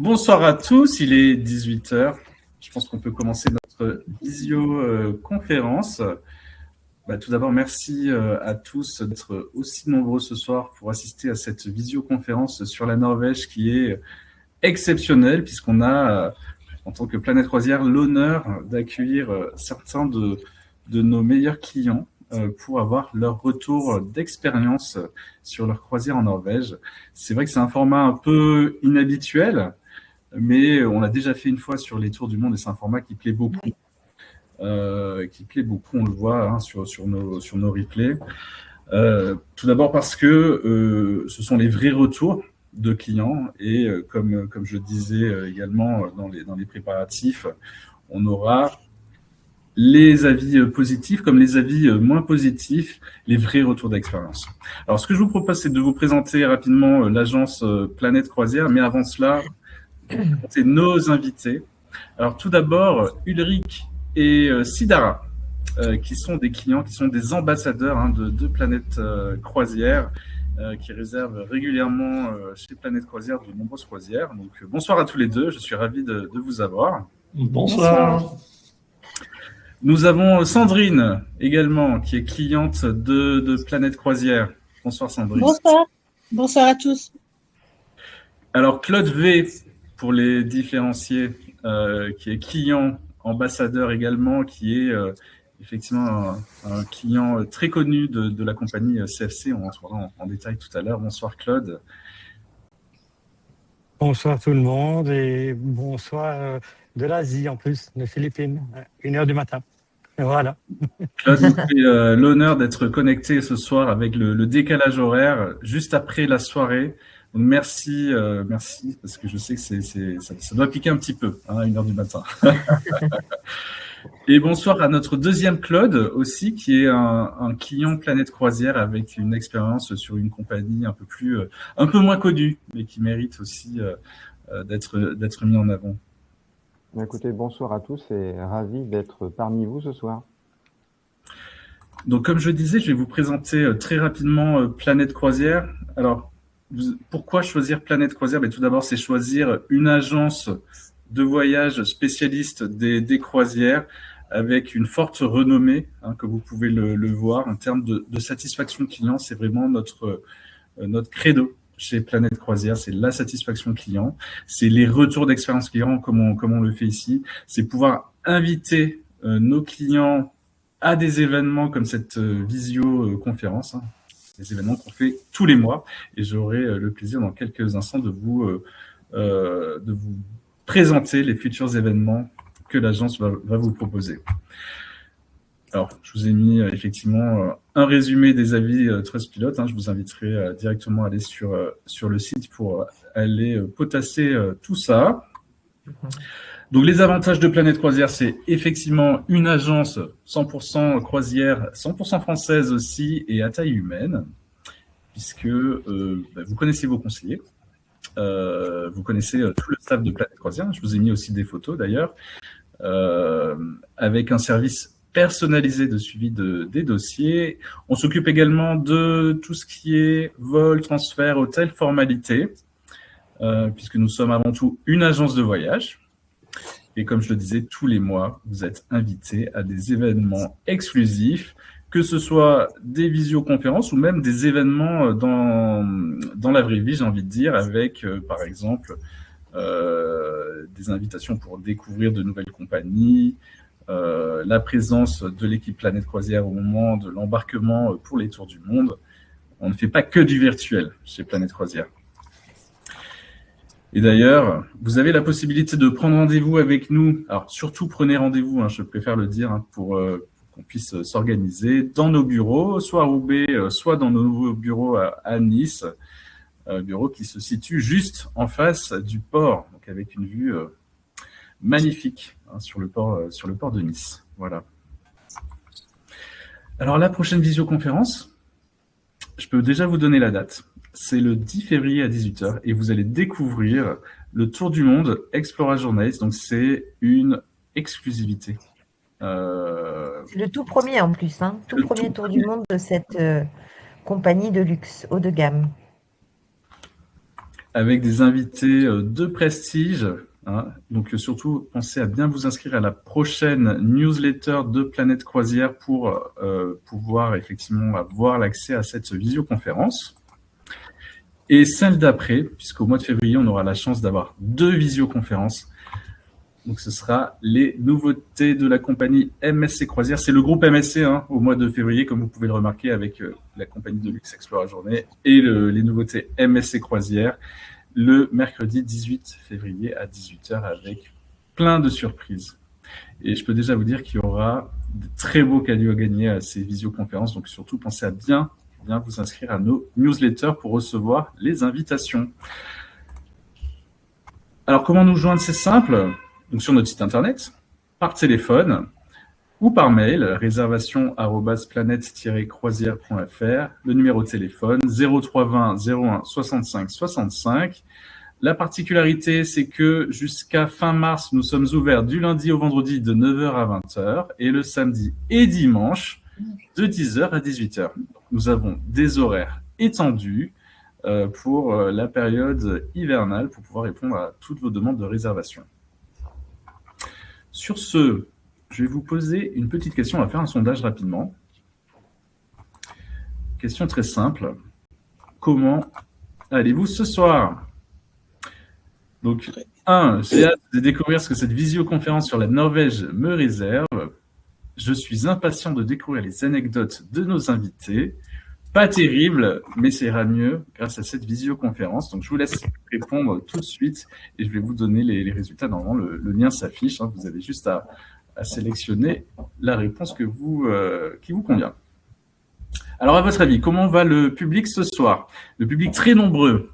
Bonsoir à tous, il est 18 h. Je pense qu'on peut commencer notre visioconférence. Tout d'abord, merci à tous d'être aussi nombreux ce soir pour assister à cette visioconférence sur la Norvège qui est exceptionnelle puisqu'on a, en tant que Planète Croisière, l'honneur d'accueillir certains de nos meilleurs clients pour avoir leur retour d'expérience sur leur croisière en Norvège. C'est vrai que c'est un format un peu inhabituel, mais on l'a déjà fait une fois sur les tours du monde et c'est un format qui plaît beaucoup. On le voit sur nos replays. Tout d'abord parce que ce sont les vrais retours de clients et comme je disais également dans les préparatifs, on aura les avis positifs comme les avis moins positifs, les vrais retours d'expérience. Alors, ce que je vous propose, c'est de vous présenter rapidement l'agence Planète Croisière, mais avant cela, c'est nos invités. Alors, tout d'abord, Ulrich et Sidara, qui sont des clients, qui sont des ambassadeurs de Planète Croisière, qui réservent régulièrement chez Planète Croisière de nombreuses croisières. Donc, bonsoir à tous les deux, je suis ravi de vous avoir. Bonsoir. Nous avons Sandrine également, qui est cliente de Planète Croisière. Bonsoir Sandrine. Bonsoir. Bonsoir à tous. Alors Claude V, pour les différencier, qui est client, ambassadeur également, qui est effectivement un client très connu de la compagnie CFC. On rentrera en détail tout à l'heure. Bonsoir Claude. Bonsoir tout le monde et bonsoir de l'Asie en plus, de Philippines, 1h du matin. Et voilà. Claude nous fait l'honneur d'être connecté ce soir avec le décalage horaire juste après la soirée. Donc merci, parce que je sais que ça doit piquer un petit peu, 1h du matin. Et bonsoir à notre deuxième Claude aussi, qui est un client Planète Croisière avec une expérience sur une compagnie un peu moins connue, mais qui mérite aussi d'être mis en avant. Écoutez, bonsoir à tous et ravi d'être parmi vous ce soir. Donc, comme je disais, je vais vous présenter très rapidement Planète Croisière. Alors, pourquoi choisir Planète Croisière? Tout d'abord, c'est choisir une agence de voyage spécialiste des croisières avec une forte renommée, que vous pouvez le voir en termes de satisfaction client. C'est vraiment notre credo chez Planète Croisière, c'est la satisfaction client, c'est les retours d'expérience client comme on le fait ici, c'est pouvoir inviter nos clients à des événements comme cette visioconférence, des événements qu'on fait tous les mois, et j'aurai le plaisir dans quelques instants de vous présenter les futurs événements que l'agence va vous proposer. Alors, je vous ai mis effectivement un résumé des avis Trustpilot. Je vous inviterai directement à aller sur le site pour aller potasser tout ça. Donc, les avantages de Planète Croisière, c'est effectivement une agence 100% croisière, 100% française aussi et à taille humaine, puisque vous connaissez vos conseillers, vous connaissez tout le staff de Planète Croisière. Je vous ai mis aussi des photos d'ailleurs, avec un service personnalisé de suivi des dossiers. On s'occupe également de tout ce qui est vol, transfert, hôtel, formalité, puisque nous sommes avant tout une agence de voyage. Et comme je le disais, tous les mois, vous êtes invités à des événements exclusifs, que ce soit des visioconférences ou même des événements dans la vraie vie, j'ai envie de dire, avec, par exemple, des invitations pour découvrir de nouvelles compagnies, la présence de l'équipe Planète Croisière au moment de l'embarquement pour les tours du monde. On ne fait pas que du virtuel chez Planète Croisière. Et d'ailleurs, vous avez la possibilité de prendre rendez-vous avec nous. Alors, surtout, prenez rendez-vous, je préfère le dire, pour qu'on puisse s'organiser dans nos bureaux, soit à Roubaix, soit dans nos nouveaux bureaux à Nice, bureau qui se situe juste en face du port, donc avec une vue magnifique sur le port de Nice. Voilà. Alors, la prochaine visioconférence, je peux déjà vous donner la date. C'est le 10 février à 18 h et vous allez découvrir le Tour du Monde Explora Journeys. Donc, c'est une exclusivité. C'est le tout premier en plus, tout premier Tour du Monde de cette compagnie de luxe haut de gamme. avec des invités de prestige. Hein. Donc surtout, pensez à bien vous inscrire à la prochaine newsletter de Planète Croisière pour pouvoir effectivement avoir l'accès à cette visioconférence. Et celle d'après, puisqu'au mois de février, on aura la chance d'avoir 2 visioconférences. Donc ce sera les nouveautés de la compagnie MSC Croisière. C'est le groupe MSC au mois de février, comme vous pouvez le remarquer avec la compagnie de luxe Explora Journée et les nouveautés MSC Croisière. Le mercredi 18 février à 18h avec plein de surprises. Et je peux déjà vous dire qu'il y aura de très beaux cadeaux à gagner à ces visioconférences. Donc surtout, pensez à bien vous inscrire à nos newsletters pour recevoir les invitations. Alors, comment nous joindre? C'est simple. Donc sur notre site internet, par téléphone ou par mail, réservation@planète-croisière.fr, le numéro de téléphone 0320 01 65 65. La particularité, c'est que jusqu'à fin mars, nous sommes ouverts du lundi au vendredi de 9h à 20h et le samedi et dimanche de 10h à 18h. Nous avons des horaires étendus pour la période hivernale pour pouvoir répondre à toutes vos demandes de réservation. Sur ce, je vais vous poser une petite question. On va faire un sondage rapidement. Question très simple. Comment allez-vous ce soir? Donc, 1. J'ai hâte de découvrir ce que cette visioconférence sur la Norvège me réserve. Je suis impatient de découvrir les anecdotes de nos invités. Pas terrible, mais ça ira mieux grâce à cette visioconférence. Donc, je vous laisse répondre tout de suite et je vais vous donner les résultats. Normalement, le lien s'affiche. Vous avez juste à sélectionner la réponse qui vous convient. Alors, à votre avis, comment va le public ce soir? Le public très nombreux.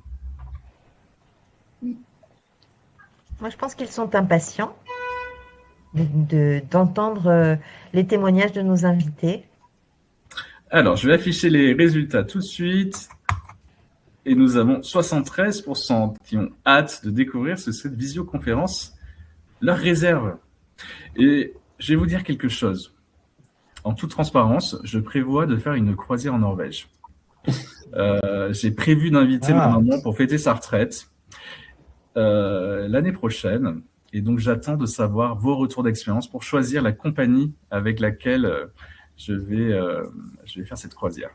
Moi, je pense qu'ils sont impatients d'entendre les témoignages de nos invités. Alors, je vais afficher les résultats tout de suite. Et nous avons 73% qui ont hâte de découvrir ce que cette visioconférence leur réserve. Et je vais vous dire quelque chose. En toute transparence, je prévois de faire une croisière en Norvège. J'ai prévu d'inviter ma maman pour fêter sa retraite l'année prochaine. Et donc, j'attends de savoir vos retours d'expérience pour choisir la compagnie avec laquelle je vais faire cette croisière.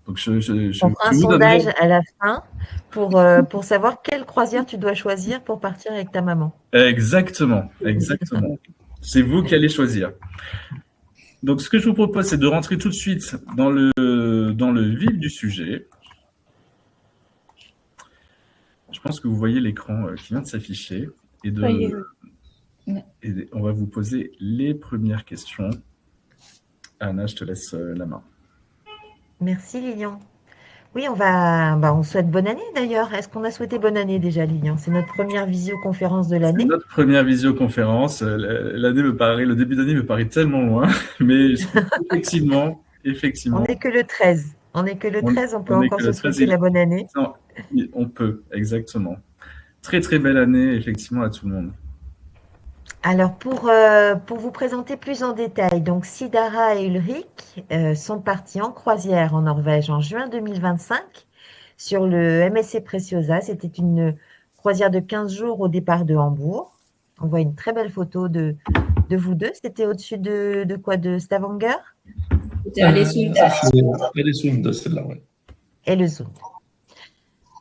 Donc, on fera un sondage à la fin pour savoir quelle croisière tu dois choisir pour partir avec ta maman. Exactement. C'est vous qui allez choisir. Donc, ce que je vous propose, c'est de rentrer tout de suite dans le vif du sujet. Je pense que vous voyez l'écran qui vient de s'afficher. Et on va vous poser les premières questions. Anna, je te laisse la main. Merci Lilian. Oui, on souhaite bonne année d'ailleurs. Est-ce qu'on a souhaité bonne année déjà, Lilian? C'est notre première visioconférence de l'année. C'est notre première visioconférence. Le début d'année me paraît tellement loin, mais effectivement. On n'est que le 13. On peut encore se souhaiter la bonne année. Non, on peut, exactement. Très très belle année, effectivement, à tout le monde. Alors, pour vous présenter plus en détail, donc Sidara et Ulrik sont partis en croisière en Norvège en juin 2025 sur le MSC Preciosa. C'était une croisière de 15 jours au départ de Hambourg. On voit une très belle photo de vous deux. C'était au-dessus de quoi? De Stavanger? C'était Ellesund, celle-là, oui. Ellesund.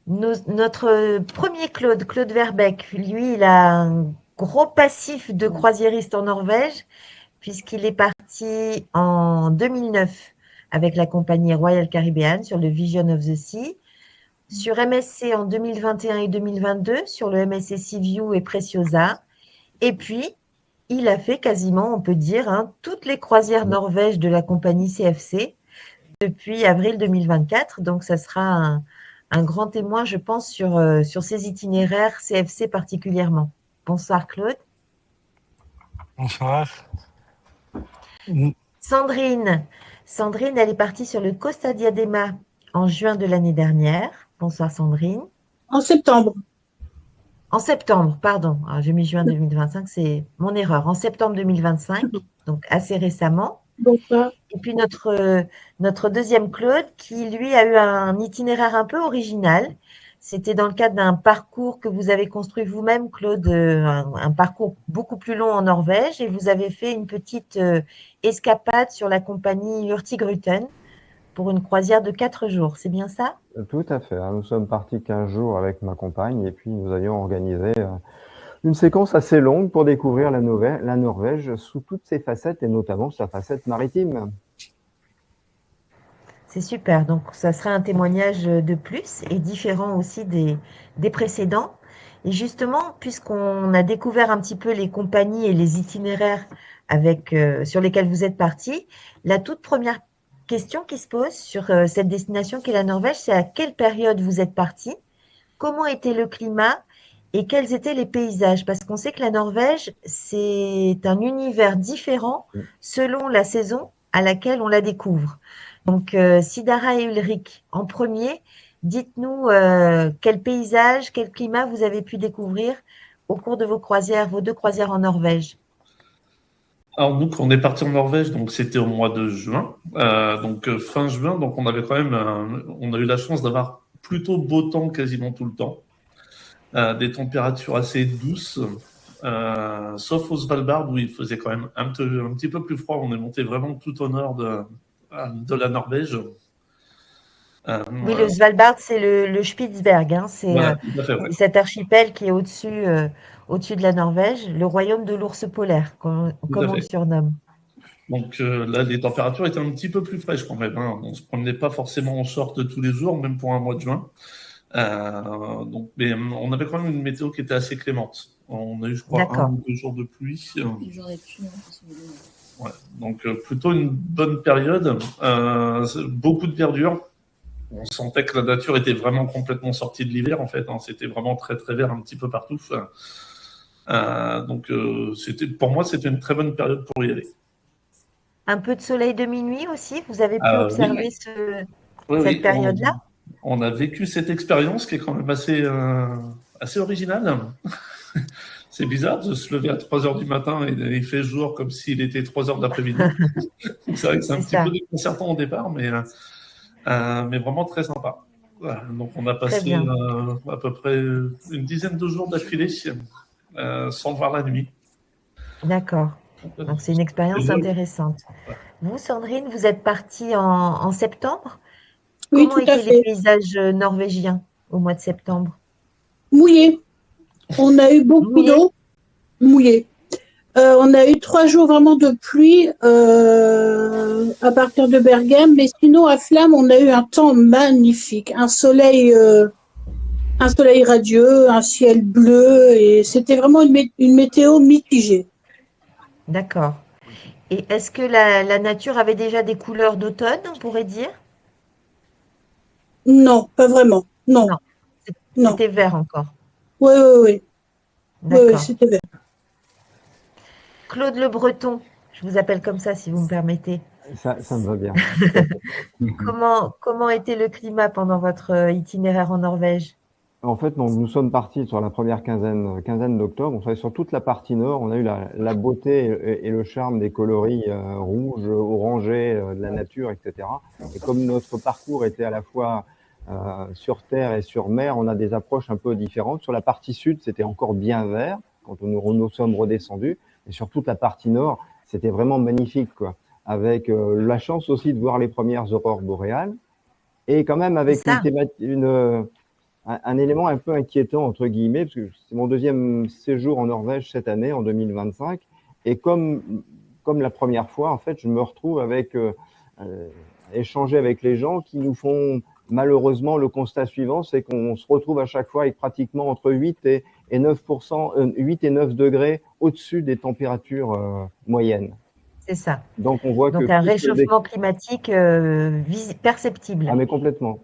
Notre premier Claude Verbeek, lui, il a un gros passif de croisiériste en Norvège, puisqu'il est parti en 2009 avec la compagnie Royal Caribbean sur le Vision of the Sea, sur MSC en 2021 et 2022 sur le MSC Seaview et Preciosa, et puis il a fait quasiment, on peut dire, toutes les croisières norvèges de la compagnie CFC depuis avril 2024, donc ça sera un grand témoin, je pense, sur ces itinéraires CFC particulièrement. Bonsoir Claude. Bonsoir. Sandrine, elle est partie sur le Costa Diadema en juin de l'année dernière. Bonsoir Sandrine. En septembre. En septembre, pardon. Alors, j'ai mis juin 2025, c'est mon erreur. En septembre 2025, donc assez récemment. Bonsoir. Et puis notre deuxième Claude, qui lui a eu un itinéraire un peu original, c'était dans le cadre d'un parcours que vous avez construit vous-même, Claude, un parcours beaucoup plus long en Norvège, et vous avez fait une petite escapade sur la compagnie Hurtigruten pour une croisière de 4 jours. C'est bien ça? Tout à fait. Nous sommes partis 15 jours avec ma compagne et puis nous avions organisé une séquence assez longue pour découvrir la Norvège sous toutes ses facettes et notamment sa facette maritime. C'est super. Donc, ça serait un témoignage de plus et différent aussi des précédents. Et justement, puisqu'on a découvert un petit peu les compagnies et les itinéraires sur lesquels vous êtes partis, la toute première question qui se pose sur cette destination qu'est la Norvège, c'est à quelle période vous êtes partis, comment était le climat et quels étaient les paysages? Parce qu'on sait que la Norvège, c'est un univers différent selon la saison à laquelle on la découvre. Donc, Sidara et Ulrik, en premier, dites-nous quel paysage, quel climat vous avez pu découvrir au cours de vos 2 croisières en Norvège. Alors nous, quand on est parti en Norvège, donc c'était au mois de juin, donc fin juin, donc on avait quand même, on a eu la chance d'avoir plutôt beau temps quasiment tout le temps, des températures assez douces, sauf au Svalbard où il faisait quand même un petit peu plus froid. On est monté vraiment tout au nord de la Norvège. Oui, le Svalbard, c'est le Spitzberg, hein, c'est Voilà, tout à fait, ouais. cet archipel qui est au-dessus de la Norvège, le royaume de l'ours polaire, comme on le surnomme. Donc là, les températures étaient un petit peu plus fraîches quand même, hein. On ne se promenait pas forcément en short tous les jours, même pour un mois de juin. Mais on avait quand même une météo qui était assez clémente. On a eu, je crois, 1 ou 2 jours de pluie. Ouais, donc plutôt une bonne période. Beaucoup de verdure. On sentait que la nature était vraiment complètement sortie de l'hiver, en fait, hein. C'était vraiment très, très vert un petit peu partout. Donc, pour moi, c'était une très bonne période pour y aller. Un peu de soleil de minuit aussi, vous avez pu observer cette période-là? On a vécu cette expérience qui est quand même assez originale. C'est bizarre de se lever à 3 heures du matin et il fait jour comme s'il était 3 heures de l'après-midi. C'est vrai que c'est un petit peu déconcertant au départ, mais vraiment très sympa. Voilà, donc on a passé à peu près une dizaine de jours d'affilée sans voir la nuit. D'accord. Donc c'est une expérience intéressante. Vous, Sandrine, vous êtes partie en septembre? Oui, Comment étaient les paysages norvégiens au mois de septembre? Mouillé. On a eu beaucoup d'eau. Mouillé. On a eu 3 jours vraiment de pluie à partir de Bergen, mais sinon à Flamme, on a eu un temps magnifique, un soleil radieux, un ciel bleu, et c'était vraiment une météo mitigée. D'accord. Et est-ce que la nature avait déjà des couleurs d'automne, on pourrait dire? Non, pas vraiment. Non. C'était vert encore. Oui. D'accord. Oui, c'était vert. Claude Le Breton, je vous appelle comme ça si vous me permettez. Ça me va bien. Comment était le climat pendant votre itinéraire en Norvège? En fait, nous sommes partis sur la première quinzaine d'octobre. On savait sur toute la partie nord. On a eu la beauté et le charme des coloris rouges, orangés, de la nature, etc. Et comme notre parcours était à la fois sur terre et sur mer, on a des approches un peu différentes. Sur la partie sud, c'était encore bien vert quand nous sommes redescendus. Et sur toute la partie nord, c'était vraiment magnifique, quoi. Avec la chance aussi de voir les premières aurores boréales. Et quand même avec un élément un peu inquiétant, entre guillemets, parce que c'est mon 2e séjour en Norvège cette année, en 2025. Et comme la première fois, en fait, je me retrouve avec échanger avec les gens qui nous font malheureusement le constat suivant, c'est qu'on se retrouve à chaque fois avec pratiquement entre 8 et 9 degrés au-dessus des températures moyennes. C'est ça. Donc on voit un réchauffement climatique perceptible. Ah mais complètement.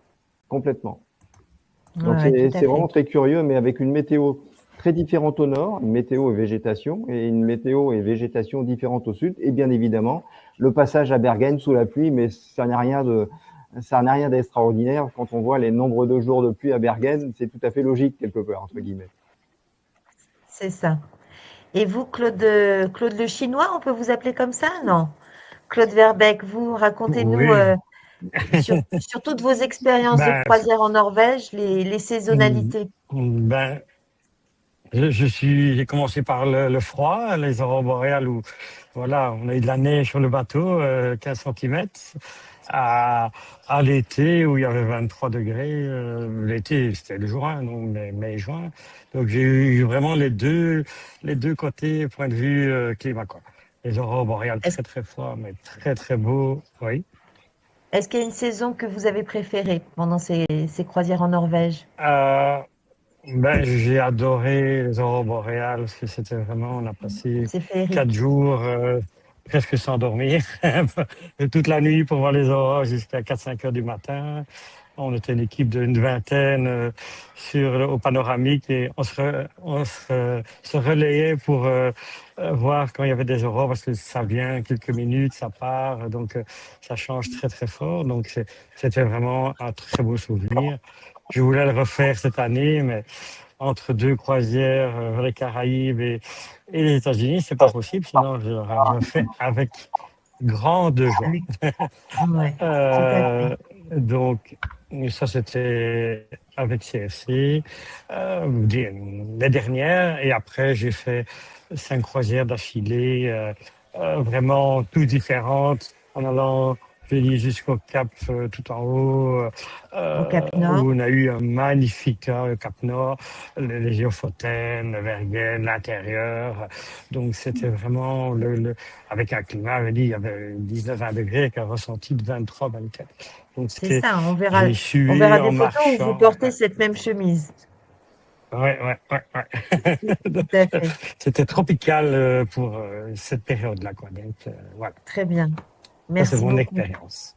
Donc c'est vraiment très curieux, mais avec une météo très différente au nord, une météo et végétation, et une météo et végétation différente au sud, et bien évidemment le passage à Bergen sous la pluie, mais ça n'a rien d'extraordinaire. Quand on voit les nombres de jours de pluie à Bergen, c'est tout à fait logique quelque part, entre guillemets. C'est ça. Et vous, Claude le Chinois, on peut vous appeler comme ça? Non. Claude Verbeek, vous racontez-nous sur toutes vos expériences de Ben, croisière en Norvège, les saisonnalités. Ben, j'ai commencé par le froid, les aurores boréales où, voilà, on a eu de la neige sur le bateau, 15 centimètres, à l'été où il y avait 23 degrés. L'été, c'était le juin, donc mai et juin. Donc j'ai eu vraiment les deux côtés, point de vue climat, quoi. Les aurores boréales très très froid, mais très très beau. Oui. Est-ce qu'il y a une saison que vous avez préférée pendant ces croisières en Norvège? Ben, j'ai adoré les aurores boréales parce que c'était vraiment, on a passé C'est féerique. 4 jours presque sans dormir, et toute la nuit pour voir les aurores jusqu'à 4-5 heures du matin. On était une équipe d'une vingtaine au panoramique et on se relayait pour voir quand il y avait des aurores parce que ça vient quelques minutes, ça part, donc ça change très très fort. Donc c'était vraiment un très beau souvenir. Je voulais le refaire cette année, mais entre deux croisières vers les Caraïbes et les États-Unis, c'est pas possible. Sinon, je l'aurais refait avec grande joie. Ouais, tout à fait. Donc, ça, c'était avec CFC, les dernières. Et après, j'ai fait 5 croisières d'affilée, vraiment toutes différentes, en allant, je dis, jusqu'au Cap tout en haut, Au Cap Nord. où on a eu un magnifique Cap Nord, les Géofontaines, le Vergen, l'intérieur. Donc, c'était vraiment avec un climat, il y avait 19-20 degrés, avec un ressenti de 23-24. Donc, C'est ça, on verra j'ai sué des en photos où marchant. vous portez cette même chemise. Ouais. Tout à fait. C'était tropical pour cette période-là, quoi. Donc, voilà. Très bien. Ça, Merci c'est mon beaucoup. expérience.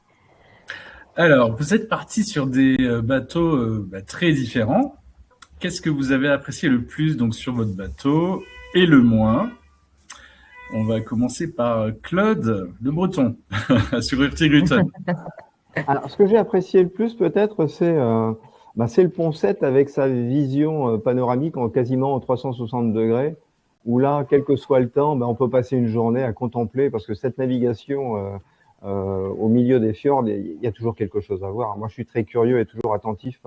Alors, vous êtes parti sur des bateaux très différents. Qu'est-ce que vous avez apprécié le plus donc sur votre bateau et le moins? On va commencer par Claude Le Breton sur Hurtigruten. Alors, ce que j'ai apprécié le plus, peut-être, c'est le pont 7 avec sa vision panoramique quasiment en 360 degrés, où là, quel que soit le temps, on peut passer une journée à contempler, parce que cette navigation au milieu des fjords, il y a toujours quelque chose à voir. Moi, je suis très curieux et toujours attentif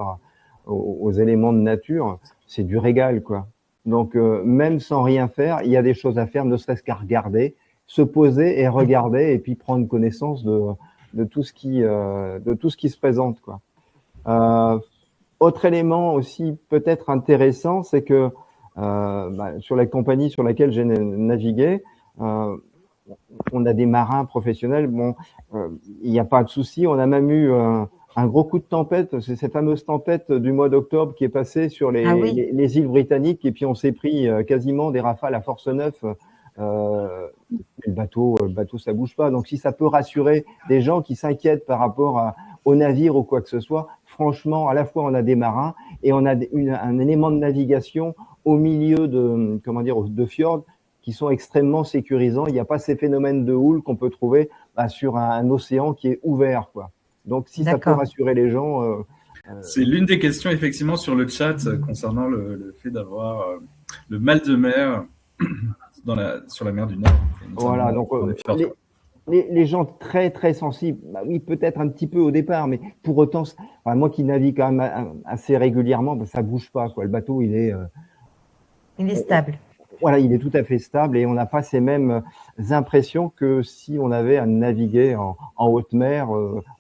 aux éléments de nature. C'est du régal, quoi. Donc, même sans rien faire, il y a des choses à faire, ne serait-ce qu'à regarder, se poser et regarder, et puis prendre connaissance de tout ce qui se présente, quoi. Autre élément aussi peut-être intéressant, c'est que sur la compagnie sur laquelle j'ai navigué, on a des marins professionnels. Bon, il n'y a pas de souci. On a même eu un gros coup de tempête. C'est cette fameuse tempête du mois d'octobre qui est passée sur les îles britanniques, et puis on s'est pris quasiment des rafales à force 9. Le bateau, ça bouge pas. Donc, si ça peut rassurer des gens qui s'inquiètent par rapport au navire ou quoi que ce soit, franchement, à la fois on a des marins et on a un élément de navigation au milieu de fjords qui sont extrêmement sécurisants. Il n'y a pas ces phénomènes de houle qu'on peut trouver sur un océan qui est ouvert, quoi. Donc, si ça peut rassurer les gens. C'est l'une des questions effectivement sur le chat concernant le fait d'avoir le mal de mer sur la mer du Nord. Voilà, donc les gens très très sensibles, oui, peut-être un petit peu au départ, mais pour autant, moi qui navigue quand même assez régulièrement, ça bouge pas, quoi. Le bateau, il est stable. Voilà, il est tout à fait stable et on n'a pas ces mêmes impressions que si on avait à naviguer en haute mer,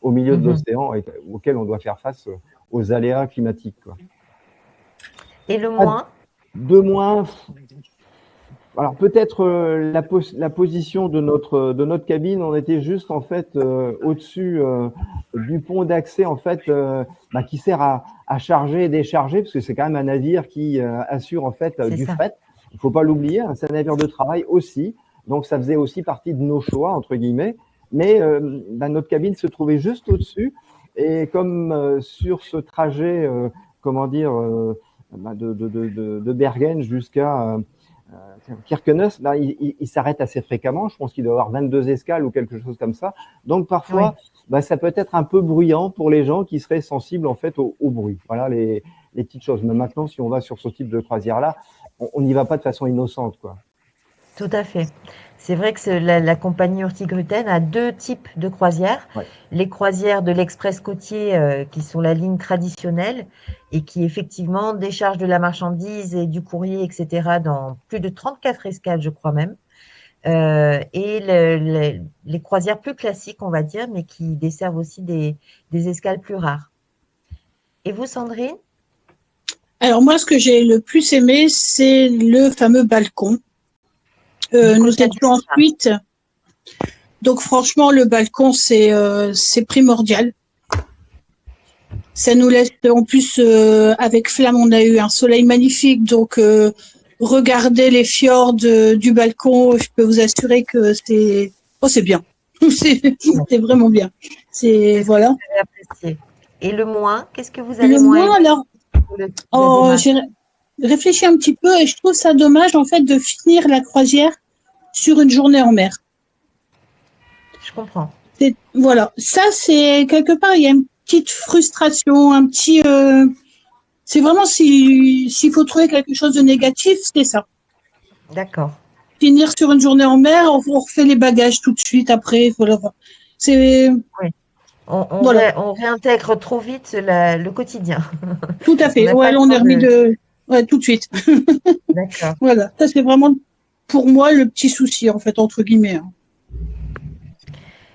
au milieu de l'océan, auquel on doit faire face aux aléas climatiques, quoi. Et le moins? De moins. Alors peut-être la position de notre cabine, on était juste en fait au-dessus du pont d'accès en fait qui sert à charger et décharger, parce que c'est quand même un navire qui assure en fait du fret. Il faut pas l'oublier, hein, c'est un navire de travail aussi, donc ça faisait aussi partie de nos choix entre guillemets. Mais notre cabine se trouvait juste au-dessus, et comme sur ce trajet de Bergen jusqu'à Kirkenes, il s'arrête assez fréquemment. Je pense qu'il doit y avoir 22 escales ou quelque chose comme ça. Donc parfois, ça peut être un peu bruyant pour les gens qui seraient sensibles en fait au bruit. Voilà les petites choses. Mais maintenant, si on va sur ce type de croisière-là, on n'y va pas de façon innocente, quoi. Tout à fait. C'est vrai que la compagnie Hurtigruten a 2 types de croisières. Ouais. Les croisières de l'Express côtier, qui sont la ligne traditionnelle et qui effectivement déchargent de la marchandise et du courrier, etc., dans plus de 34 escales, je crois même. Et les croisières plus classiques, on va dire, mais qui desservent aussi des escales plus rares. Et vous, Sandrine? Alors moi, ce que j'ai le plus aimé, c'est le fameux balcon. Nous côté étions en Adrien. suite. Donc franchement, le balcon, c'est primordial. Ça nous laisse, en plus, avec Flamme, on a eu un soleil magnifique. Donc, regarder les fjords du balcon, je peux vous assurer que c'est bien. C'est vraiment bien. Voilà. Vous avez apprécié. Et le moins, qu'est-ce que vous avez Le moins moins, aimé alors, pour le dommage? j'ai réfléchi un petit peu et je trouve ça dommage, en fait, de finir la croisière sur une journée en mer. Je comprends. Voilà. Ça, c'est quelque part, il y a une petite frustration, un petit, c'est vraiment s'il faut trouver quelque chose de négatif, c'est ça. D'accord. Finir sur une journée en mer, on refait les bagages tout de suite après. Voilà. C'est voilà, On réintègre trop vite le quotidien. tout à On fait. n'a Ouais, pas le là, on est temps remis de... ouais, tout de suite. D'accord. Voilà. Ça, c'est vraiment pour moi le petit souci, en fait, entre guillemets. Hein.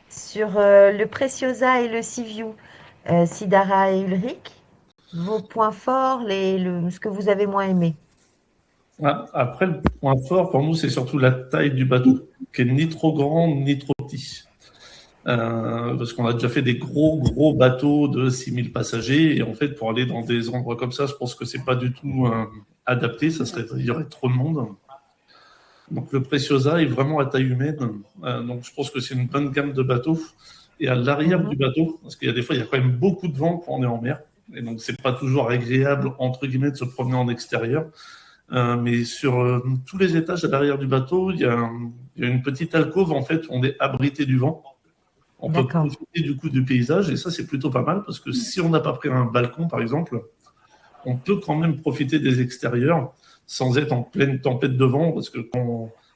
Sur le Preciosa et le Seaview, Sidara et Ulrich, vos points forts, ce que vous avez moins aimé. Après, le point fort pour nous, c'est surtout la taille du bateau, qui est ni trop grand ni trop petit. Parce qu'on a déjà fait des gros bateaux de 6000 passagers, et en fait, pour aller dans des endroits comme ça, je pense que c'est pas du tout adapté, il y aurait trop de monde. Donc le Preciosa est vraiment à taille humaine, donc je pense que c'est une bonne gamme de bateaux. Et à l'arrière du bateau, parce qu'il y a des fois, il y a quand même beaucoup de vent quand on est en mer, et donc c'est pas toujours agréable, entre guillemets, de se promener en extérieur. Mais sur tous les étages à l'arrière du bateau, il y a une petite alcôve, en fait, on est abrité du vent. On peut D'accord. profiter du coup du paysage, et ça, c'est plutôt pas mal, parce que si on n'a pas pris un balcon, par exemple, on peut quand même profiter des extérieurs sans être en pleine tempête de vent, parce que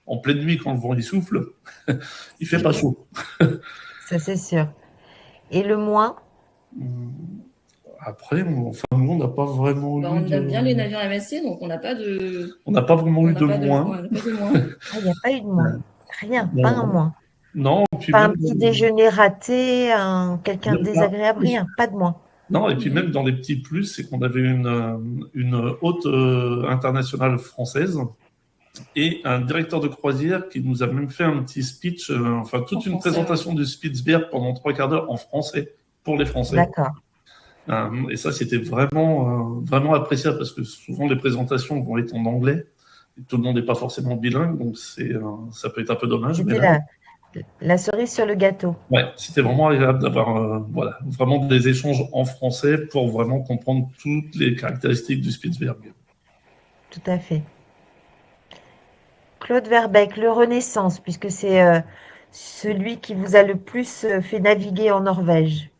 en pleine nuit, quand le vent il souffle, il fait pas chaud. Ça, c'est sûr. Et le moins? Après, nous, on n'a pas vraiment eu on aime bien les navires MSC, donc on n'a pas de... On n'a pas vraiment eu de moins. On n'a pas de moins. Ah, il n'y a pas eu de moins. Rien, Non. pas un moins. Non, puis Pas un même, petit déjeuner raté, quelqu'un de Même pas. désagréable, rien, pas de moins. non, et puis même dans les petits plus, c'est qu'on avait une hôte internationale française et un directeur de croisière qui nous a même fait un petit speech, enfin toute une présentation du Spitzberg pendant 3/4 d'heure en français pour les Français. D'accord. Et ça, c'était vraiment appréciable, parce que souvent les présentations vont être en anglais. Et tout le monde n'est pas forcément bilingue, donc ça peut être un peu dommage. Mais C'était là, la cerise sur le gâteau. ouais, c'était vraiment agréable d'avoir vraiment des échanges en français pour vraiment comprendre toutes les caractéristiques du Spitzberg. Tout à fait. Claude Verbeek, le Renaissance, puisque c'est celui qui vous a le plus fait naviguer en Norvège.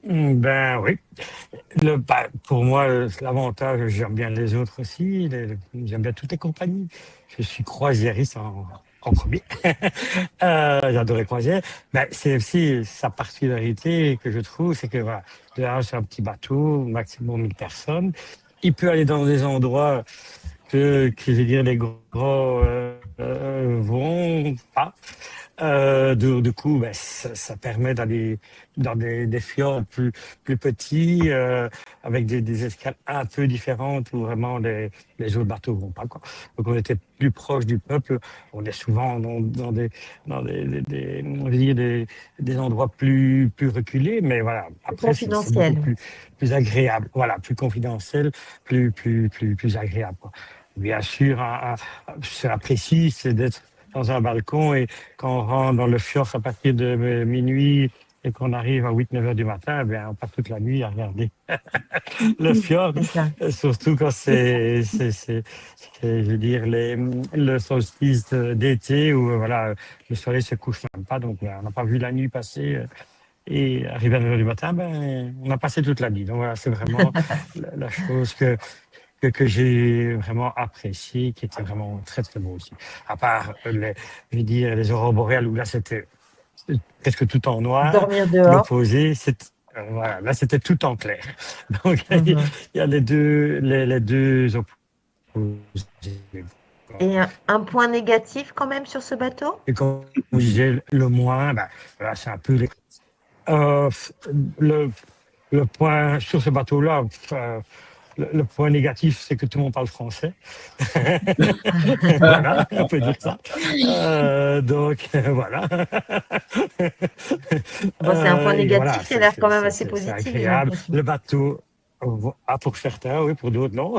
Ben oui. Pour moi, l'avantage, j'aime bien les autres aussi. J'aime bien toutes les compagnies. Je suis croisiériste en premier. J'adore les croisières. Ben, c'est aussi sa particularité que je trouve, c'est que voilà, déjà, c'est un petit bateau, maximum 1000 personnes. Il peut aller dans des endroits que je veux dire, les gros vont pas. Du coup, ben, ça permet d'aller dans des fjords plus petits, avec des escales un peu différentes où vraiment les autres bateaux vont pas, quoi. Donc on était plus proche du peuple. On est souvent dans on va dire des endroits plus reculés, mais voilà. Après, c'est confidentiel. beaucoup plus agréable. Voilà, plus confidentiel, plus agréable, quoi. Bien sûr, c'est apprécié, c'est d'être dans un balcon, et quand on rentre dans le fjord à partir de minuit et qu'on arrive à 8-9 heures du matin, eh bien, on passe toute la nuit à regarder le fjord, C'est ça. surtout quand c'est, je veux dire, le solstice d'été où voilà, le soleil se couche même pas, donc on n'a pas vu la nuit passer. Et arrivé à 9 heures du matin, ben, on a passé toute la nuit. Donc voilà, c'est vraiment la chose que j'ai vraiment apprécié, qui était vraiment très très beau aussi. À part je veux dire, les aurores boréales où là c'était presque tout en noir. Dormir dehors. L'opposé, c'est voilà, là c'était tout en clair. Donc il y a les deux opposés. Et un point négatif quand même sur ce bateau? Et comme vous disiez, le moins, ben, voilà, c'est un peu le point sur ce bateau-là. Le point négatif, c'est que tout le monde parle français. Voilà, on peut dire ça. Donc, voilà. Bon, c'est un point négatif voilà, qui a l'air quand même assez c'est positif. j'ai agréable. l'impression. Le bateau, pour certains, oui, pour d'autres, non.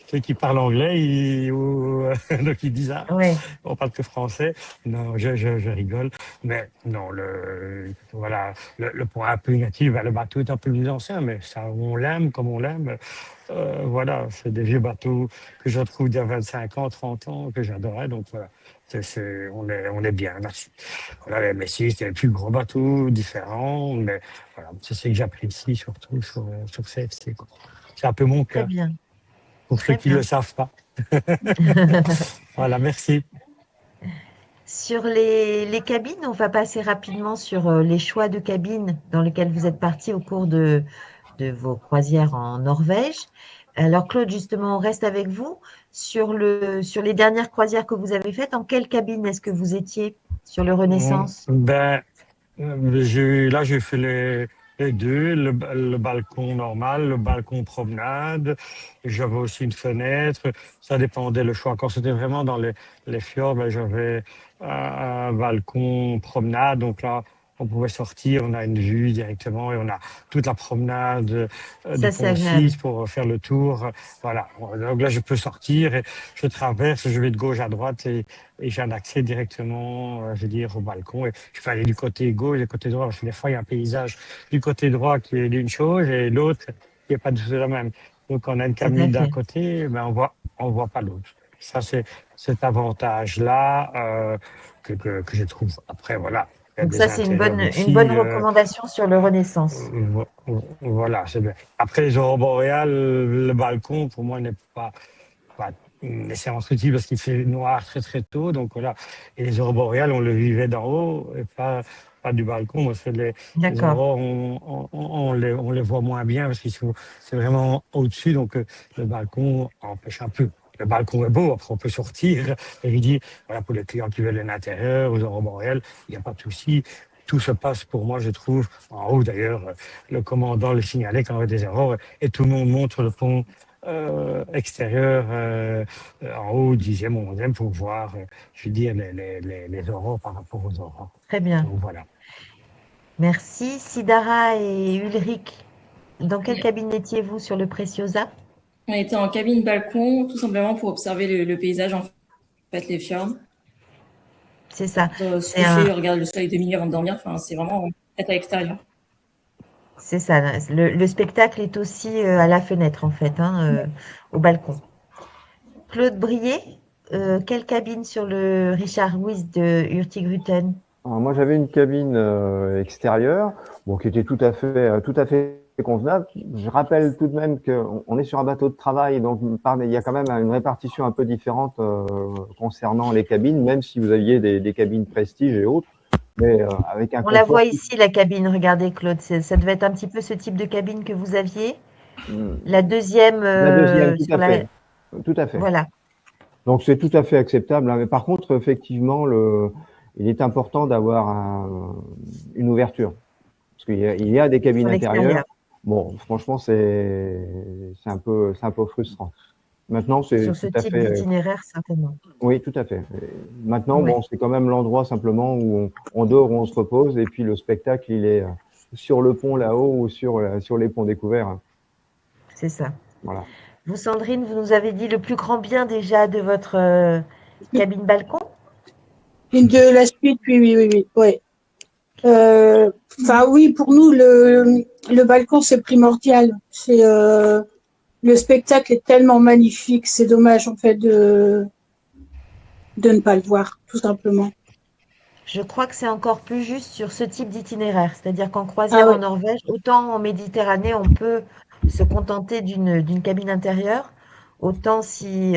Ceux qui parlent anglais, donc ils disent, Ouais. on parle que français. Non, je rigole. Mais non, voilà, le point un peu négatif, ben, le bateau est un peu plus ancien, mais ça, on l'aime comme on l'aime. Voilà, c'est des vieux bateaux que je retrouve d'il y a 25 ans, 30 ans, que j'adorais. Donc voilà, on est bien là-dessus. Voilà, les Messi, c'est les plus gros bateaux, différents, mais voilà, c'est ce que j'apprécie surtout sur CFC, quoi. C'est un peu mon Très cœur, bien. pour Très ceux qui ne bien. le savent pas. Voilà, merci. Sur les cabines, on va passer rapidement sur les choix de cabines dans lesquels vous êtes partis au cours de vos croisières en Norvège. Alors Claude, justement, on reste avec vous. Sur les dernières croisières que vous avez faites, en quelle cabine est-ce que vous étiez sur le Renaissance? Ben, là, j'ai fait les deux, le balcon normal, le balcon promenade. J'avais aussi une fenêtre. Ça dépendait le choix. Quand c'était vraiment dans les fjords, ben, j'avais un balcon promenade. Donc là, on pouvait sortir, on a une vue directement et on a toute la promenade du Ça, c'est pont agréable. 6 pour faire le tour. Voilà. Donc là, je peux sortir et je traverse, je vais de gauche à droite et j'ai un accès directement, je veux dire, au balcon. Et je peux aller du côté gauche et du côté droit, parce que des fois, il y a un paysage du côté droit qui est d'une chose et l'autre qui n'est pas du tout la même. Donc, on a une Tout à cabine d'un fait. côté, mais on voit pas l'autre. Ça, c'est cet avantage-là que je trouve. Après, voilà. Il y a Donc des ça, c'est une intérieurs bonne aussi. recommandation sur le Renaissance. Voilà, c'est bien. Après, les aurores boréales, le balcon, pour moi, n'est pas une séance utile parce qu'il fait noir très très tôt, donc voilà. Et les aurores boréales, on le vivait d'en haut et pas du balcon. Parce que les D'accord. aurores, on les voit moins bien parce que c'est vraiment au-dessus, donc le balcon empêche un peu. Le balcon est beau, après on peut sortir. Et je dis, voilà, pour les clients qui veulent l'intérieur, aux aurores boréales, il n'y a pas de souci. Tout se passe pour moi, je trouve, en haut d'ailleurs. Le commandant le signalait quand il y avait des aurores et tout le monde monte sur le pont extérieur en haut, 10e ou 11e, pour voir, je veux dire, les aurores par rapport aux aurores. Très bien. Donc voilà. Merci. Sidara et Ulrich, dans quelle cabine étiez-vous sur le Preciosa? On était en cabine balcon, tout simplement pour observer le paysage, en fait, les fjords. C'est ça. Se coucher, regarder le soleil de minuit avant de dormir. Enfin, c'est vraiment être à l'extérieur. C'est ça. Le spectacle est aussi à la fenêtre, en fait, au balcon. Claude Brier, quelle cabine sur le Richard Wyss de Hurtigruten? Alors moi, j'avais une cabine extérieure, bon, qui était tout à fait convenable. Je rappelle tout de même qu'on est sur un bateau de travail, donc il y a quand même une répartition un peu différente concernant les cabines, même si vous aviez des cabines prestige et autres. Mais avec un On la confort voit ici, la cabine. Regardez, Claude. Ça devait être un petit peu ce type de cabine que vous aviez. La deuxième. La deuxième, tout sur à fait. Tout à fait. Voilà. Donc c'est tout à fait acceptable, hein. Mais par contre, effectivement, il est important d'avoir une ouverture. Parce qu'il y a des cabines Sur intérieures. l'extérieur. Bon, franchement, c'est un peu frustrant. Maintenant, c'est Sur ce tout à type fait. d'itinéraire, certainement. Oui, tout à fait. Maintenant, Ouais. bon, c'est quand même l'endroit simplement où on dort, où on se repose, et puis le spectacle, il est sur le pont là-haut ou sur les ponts découverts. C'est ça. Voilà. Vous, Sandrine, vous nous avez dit le plus grand bien déjà de votre cabine balcon? De la suite, oui. Ouais. Enfin, oui, pour nous, le balcon, c'est primordial. C'est le spectacle est tellement magnifique, c'est dommage en fait de ne pas le voir, tout simplement. Je crois que c'est encore plus juste sur ce type d'itinéraire. C'est-à-dire qu'en croisière Ah ouais. en Norvège, autant en Méditerranée, on peut se contenter d'une cabine intérieure. autant si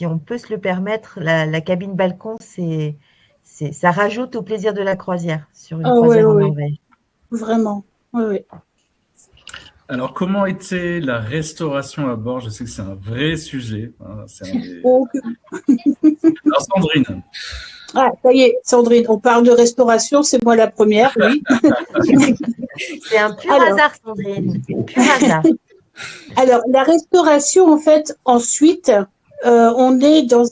on peut se le permettre, la cabine balcon, ça rajoute au plaisir de la croisière sur une Ah ouais, croisière en ouais, Norvège. vraiment. Oui, oui. Alors, comment était la restauration à bord? Je sais que c'est un vrai sujet. Hein, Oh, Alors, Sandrine. ah, ça y est, Sandrine, on parle de restauration, c'est moi la première, oui. C'est un pur Alors. hasard, Sandrine. Pur hasard. Alors, la restauration, en fait, ensuite, on est dans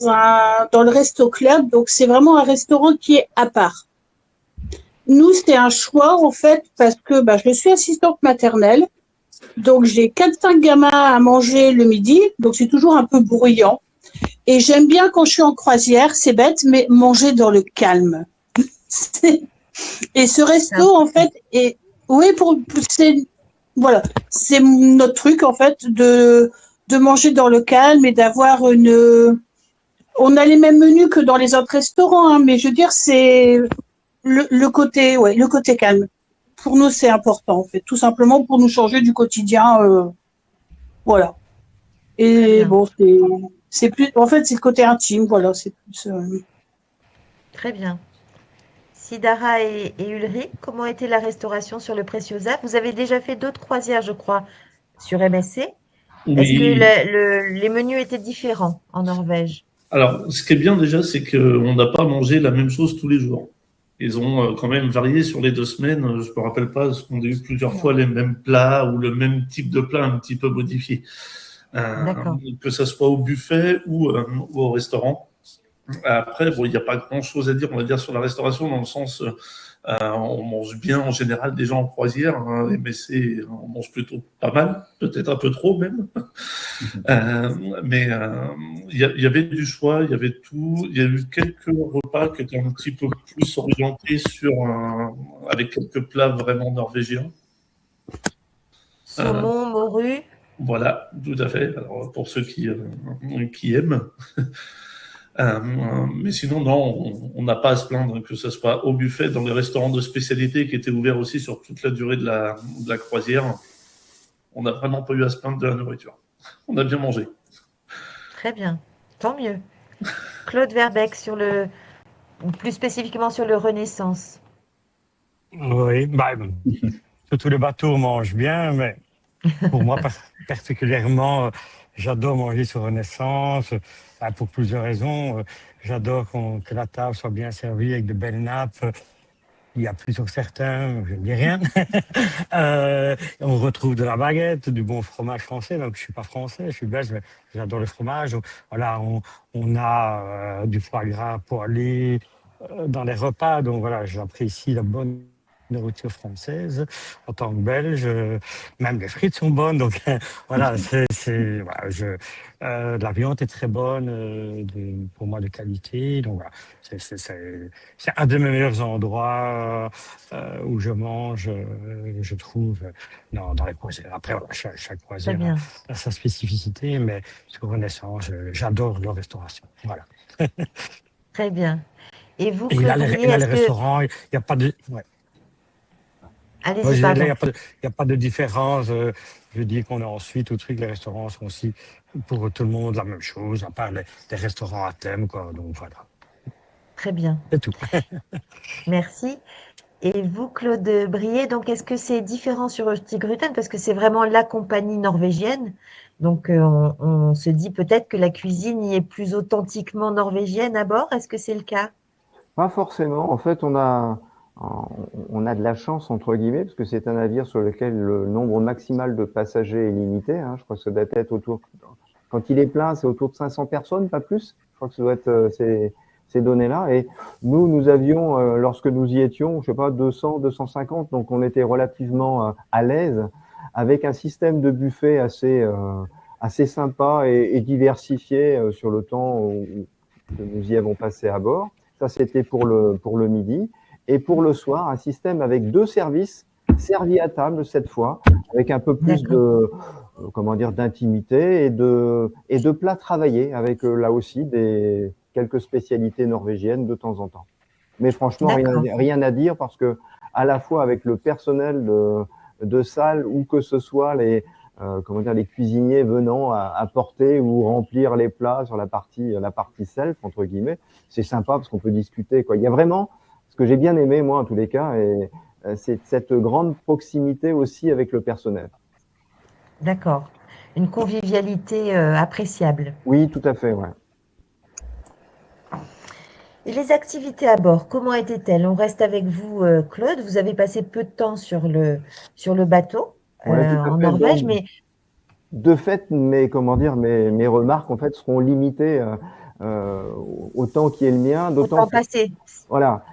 le Resto Club, donc c'est vraiment un restaurant qui est à part. Nous, c'est un choix, en fait, parce que je suis assistante maternelle, donc j'ai 4-5 gamins à manger le midi, donc c'est toujours un peu bruyant. Et j'aime bien quand je suis en croisière, c'est bête, mais manger dans le calme. Et ce resto, en fait, est, oui, voilà, c'est notre truc, en fait, de manger dans le calme et d'avoir on a les mêmes menus que dans les autres restaurants, hein, mais je veux dire, c'est le côté calme. Pour nous, c'est important, en fait, tout simplement pour nous changer du quotidien, voilà. Et bon, c'est plus, en fait, c'est le côté intime, voilà, c'est plus. Très bien. Sidara et Ulrich, comment était la restauration sur le Preciosa? Vous avez déjà fait d'autres croisières, je crois, sur MSC. Est-ce que les menus étaient différents en Norvège? Alors, ce qui est bien déjà, c'est qu'on n'a pas mangé la même chose tous les jours. Ils ont quand même varié sur les 2 semaines. Je ne me rappelle pas, parce qu'on a eu plusieurs fois les mêmes plats ou le même type de plat un petit peu modifié. Que ça soit au buffet ou au restaurant. Après, bon, il n'y a pas grand-chose à dire, on va dire, sur la restauration, dans le sens, on mange bien en général des gens en croisière, hein, mais on mange plutôt pas mal, peut-être un peu trop même. Mais il y avait du choix, il y avait tout. Il y a eu quelques repas qui étaient un petit peu plus orientés avec quelques plats vraiment norvégiens. Saumon, morue. Voilà, tout à fait. Alors, pour ceux qui aiment. Mais sinon, non, on n'a pas à se plaindre que ce soit au buffet, dans les restaurants de spécialité qui étaient ouverts aussi sur toute la durée de la croisière. On n'a vraiment pas eu à se plaindre de la nourriture. On a bien mangé. Très bien, tant mieux. Claude Verbeek, plus spécifiquement sur le Renaissance. Oui, tous les bateaux mangent bien, mais pour moi particulièrement, j'adore manger sur Renaissance, pour plusieurs raisons. J'adore que la table soit bien servie avec de belles nappes. Il y a plus sur certains, je ne dis rien. On retrouve de la baguette, du bon fromage français. Donc, je suis pas français, je suis belge, mais j'adore le fromage. Donc, voilà, on a du foie gras poêlé dans les repas. Donc, voilà, j'apprécie la bonne nourriture française en tant que belge. Même les frites sont bonnes. Donc, voilà, la viande est très bonne, pour moi de qualité. Donc, voilà, c'est un de mes meilleurs endroits où je mange, je trouve, dans les croisières. Après, voilà, chaque croisière a sa spécificité, mais sur Renaissance, j'adore leur restauration. Voilà. Très bien. Et vous, et là, les restaurants, il n'y a pas de... Ouais. Allez-y, pardon. Il n'y a pas de différence. Je dis qu'on est en suite au truc. Les restaurants sont aussi pour tout le monde la même chose, à part les restaurants à thème, quoi. Donc, voilà. Très bien. C'est tout. Merci. Et vous, Claude Brier, donc est-ce que c'est différent sur Hurtigruten parce que c'est vraiment la compagnie norvégienne? Donc on se dit peut-être que la cuisine y est plus authentiquement norvégienne à bord. Est-ce que c'est le cas? Pas forcément. En fait, on a de la chance, entre guillemets, parce que c'est un navire sur lequel le nombre maximal de passagers est limité. Hein. Je crois que ça doit être quand il est plein, c'est autour de 500 personnes, pas plus. Je crois que ça doit être ces données-là. Et nous avions, lorsque nous y étions, je sais pas, 200, 250, donc on était relativement à l'aise avec un système de buffet assez sympa et diversifié sur le temps que nous y avons passé à bord. Ça, c'était pour le midi. Et pour le soir, un système avec 2 services servis à table cette fois, avec un peu plus d'intimité et de plats travaillés, avec là aussi quelques spécialités norvégiennes de temps en temps. Mais franchement, rien à dire parce que à la fois avec le personnel de salle ou que ce soit comment dire, les cuisiniers venant apporter ou remplir les plats sur la partie self entre guillemets. C'est sympa parce qu'on peut discuter, quoi. Il y a vraiment ce que j'ai bien aimé moi en tous les cas, et c'est cette grande proximité aussi avec le personnel. D'accord. Une convivialité appréciable. Oui, tout à fait, ouais. Et les activités à bord, comment étaient-elles? On reste avec vous, Claude. Vous avez passé peu de temps sur le bateau Ouais, tout à en fait. Norvège, Donc, mais de fait, mes remarques en fait seront limitées au temps qui est le mien, au d'autant temps que passé. voilà,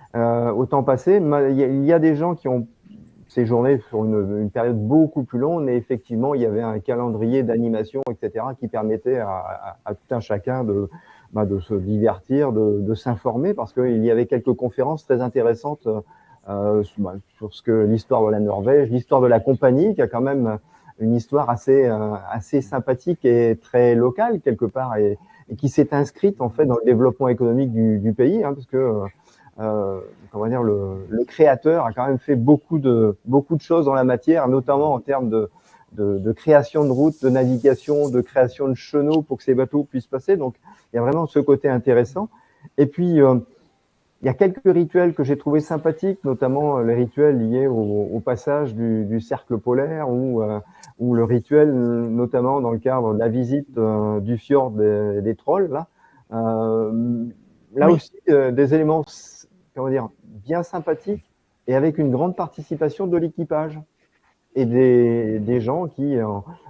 au temps passé. Il y a des gens qui ont séjourné sur une période beaucoup plus longue, mais effectivement, il y avait un calendrier d'animation, etc., qui permettait à tout un chacun de se divertir, de s'informer, parce qu'il y avait quelques conférences très intéressantes sur l'histoire de la Norvège, l'histoire de la compagnie, qui a quand même une histoire assez sympathique et très locale quelque part, et qui s'est inscrite en fait dans le développement économique du pays, parce que comment dire, le créateur a quand même fait beaucoup de choses dans la matière, notamment en termes de création de routes, de navigation, de création de chenaux pour que ces bateaux puissent passer. Donc, il y a vraiment ce côté intéressant. Et puis, il y a quelques rituels que j'ai trouvé sympathiques, notamment les rituels liés au passage du cercle polaire, ou le rituel, notamment dans le cadre de la visite du fjord des trolls. Là Oui. aussi, des éléments, comment dire, bien sympathiques, et avec une grande participation de l'équipage et des gens qui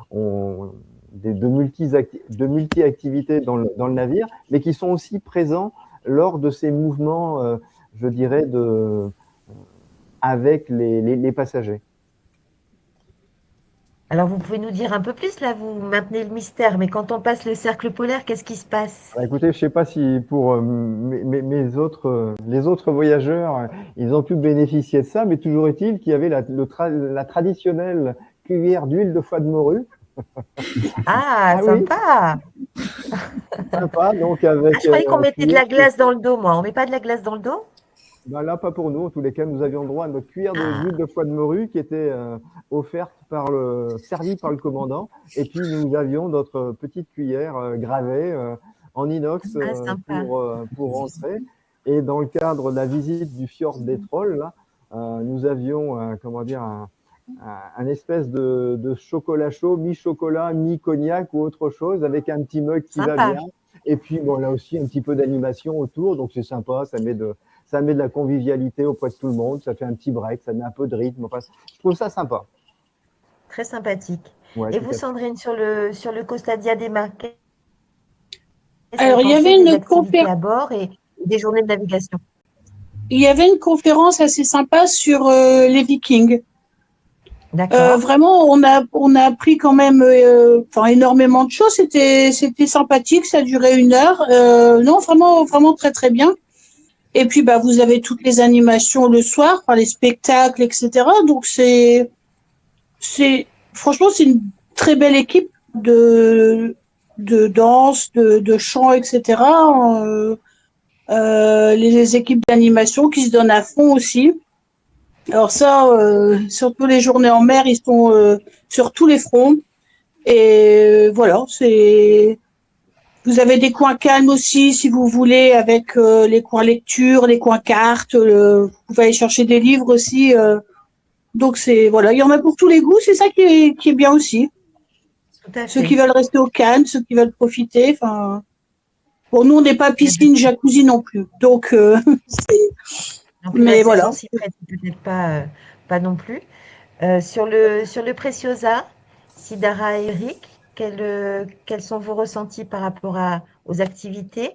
ont de multi-activités dans le navire, mais qui sont aussi présents lors de ces mouvements, je dirais, avec les passagers. Alors, vous pouvez nous dire un peu plus, là, vous maintenez le mystère, mais quand on passe le cercle polaire, qu'est-ce qui se passe? Alors, écoutez, je sais pas si pour les autres voyageurs, ils ont pu bénéficier de ça, mais toujours est-il qu'il y avait la traditionnelle cuillère d'huile de foie de morue. Ah, Ah oui, sympa! sympa, donc Ah, avec je croyais qu'on mettait de la cuillère. glace dans le dos, moi. On met pas de la glace dans le dos? Ben là, pas pour nous. En tous les cas, nous avions droit à notre cuillère Ah, d'huile de foie de morue qui était offerte servie par le commandant. Et puis, nous avions notre petite cuillère gravée en inox sympa. pour rentrer. Et dans le cadre de la visite du fjord des Trolls, là, nous avions, comment dire, un espèce de chocolat chaud, mi-chocolat, mi-cognac ou autre chose, avec un petit mug qui va Sympa. bien. Et puis, bon, là aussi, un petit peu d'animation autour. Donc, c'est sympa. Ça met de la convivialité auprès de tout le monde, ça fait un petit break, ça met un peu de rythme. Enfin, je trouve ça sympa. Très sympathique. Ouais, Et tout vous, à fait. Sandrine, sur le Costa Diadema, qu'est-ce que Alors, vous il y avait pensez des une activités à bord et des journées de navigation? Il y avait une conférence assez sympa sur les Vikings. D'accord. Vraiment, on a appris quand même énormément de choses. C'était sympathique, ça durait 1 heure. Non, vraiment très très bien. Et puis vous avez toutes les animations le soir, les spectacles, etc. Donc franchement c'est une très belle équipe de danse, de chant, etc. Les équipes d'animation qui se donnent à fond aussi. Alors ça, surtout les journées en mer, ils sont sur tous les fronts. Et voilà, vous avez des coins calmes aussi, si vous voulez, avec les coins lecture, les coins cartes. Vous pouvez aller chercher des livres aussi. Donc voilà, il y en a pour tous les goûts. C'est ça qui est bien aussi. Tout à Ceux fait. qui veulent rester au calme, ceux qui veulent profiter. Enfin, bon, nous on n'est pas piscine, jacuzzi non plus. Donc Donc, mais la voilà. saison s'y prête peut-être pas non plus. Sur le Preciosa, Sidara et Eric, quels sont vos ressentis par rapport aux activités?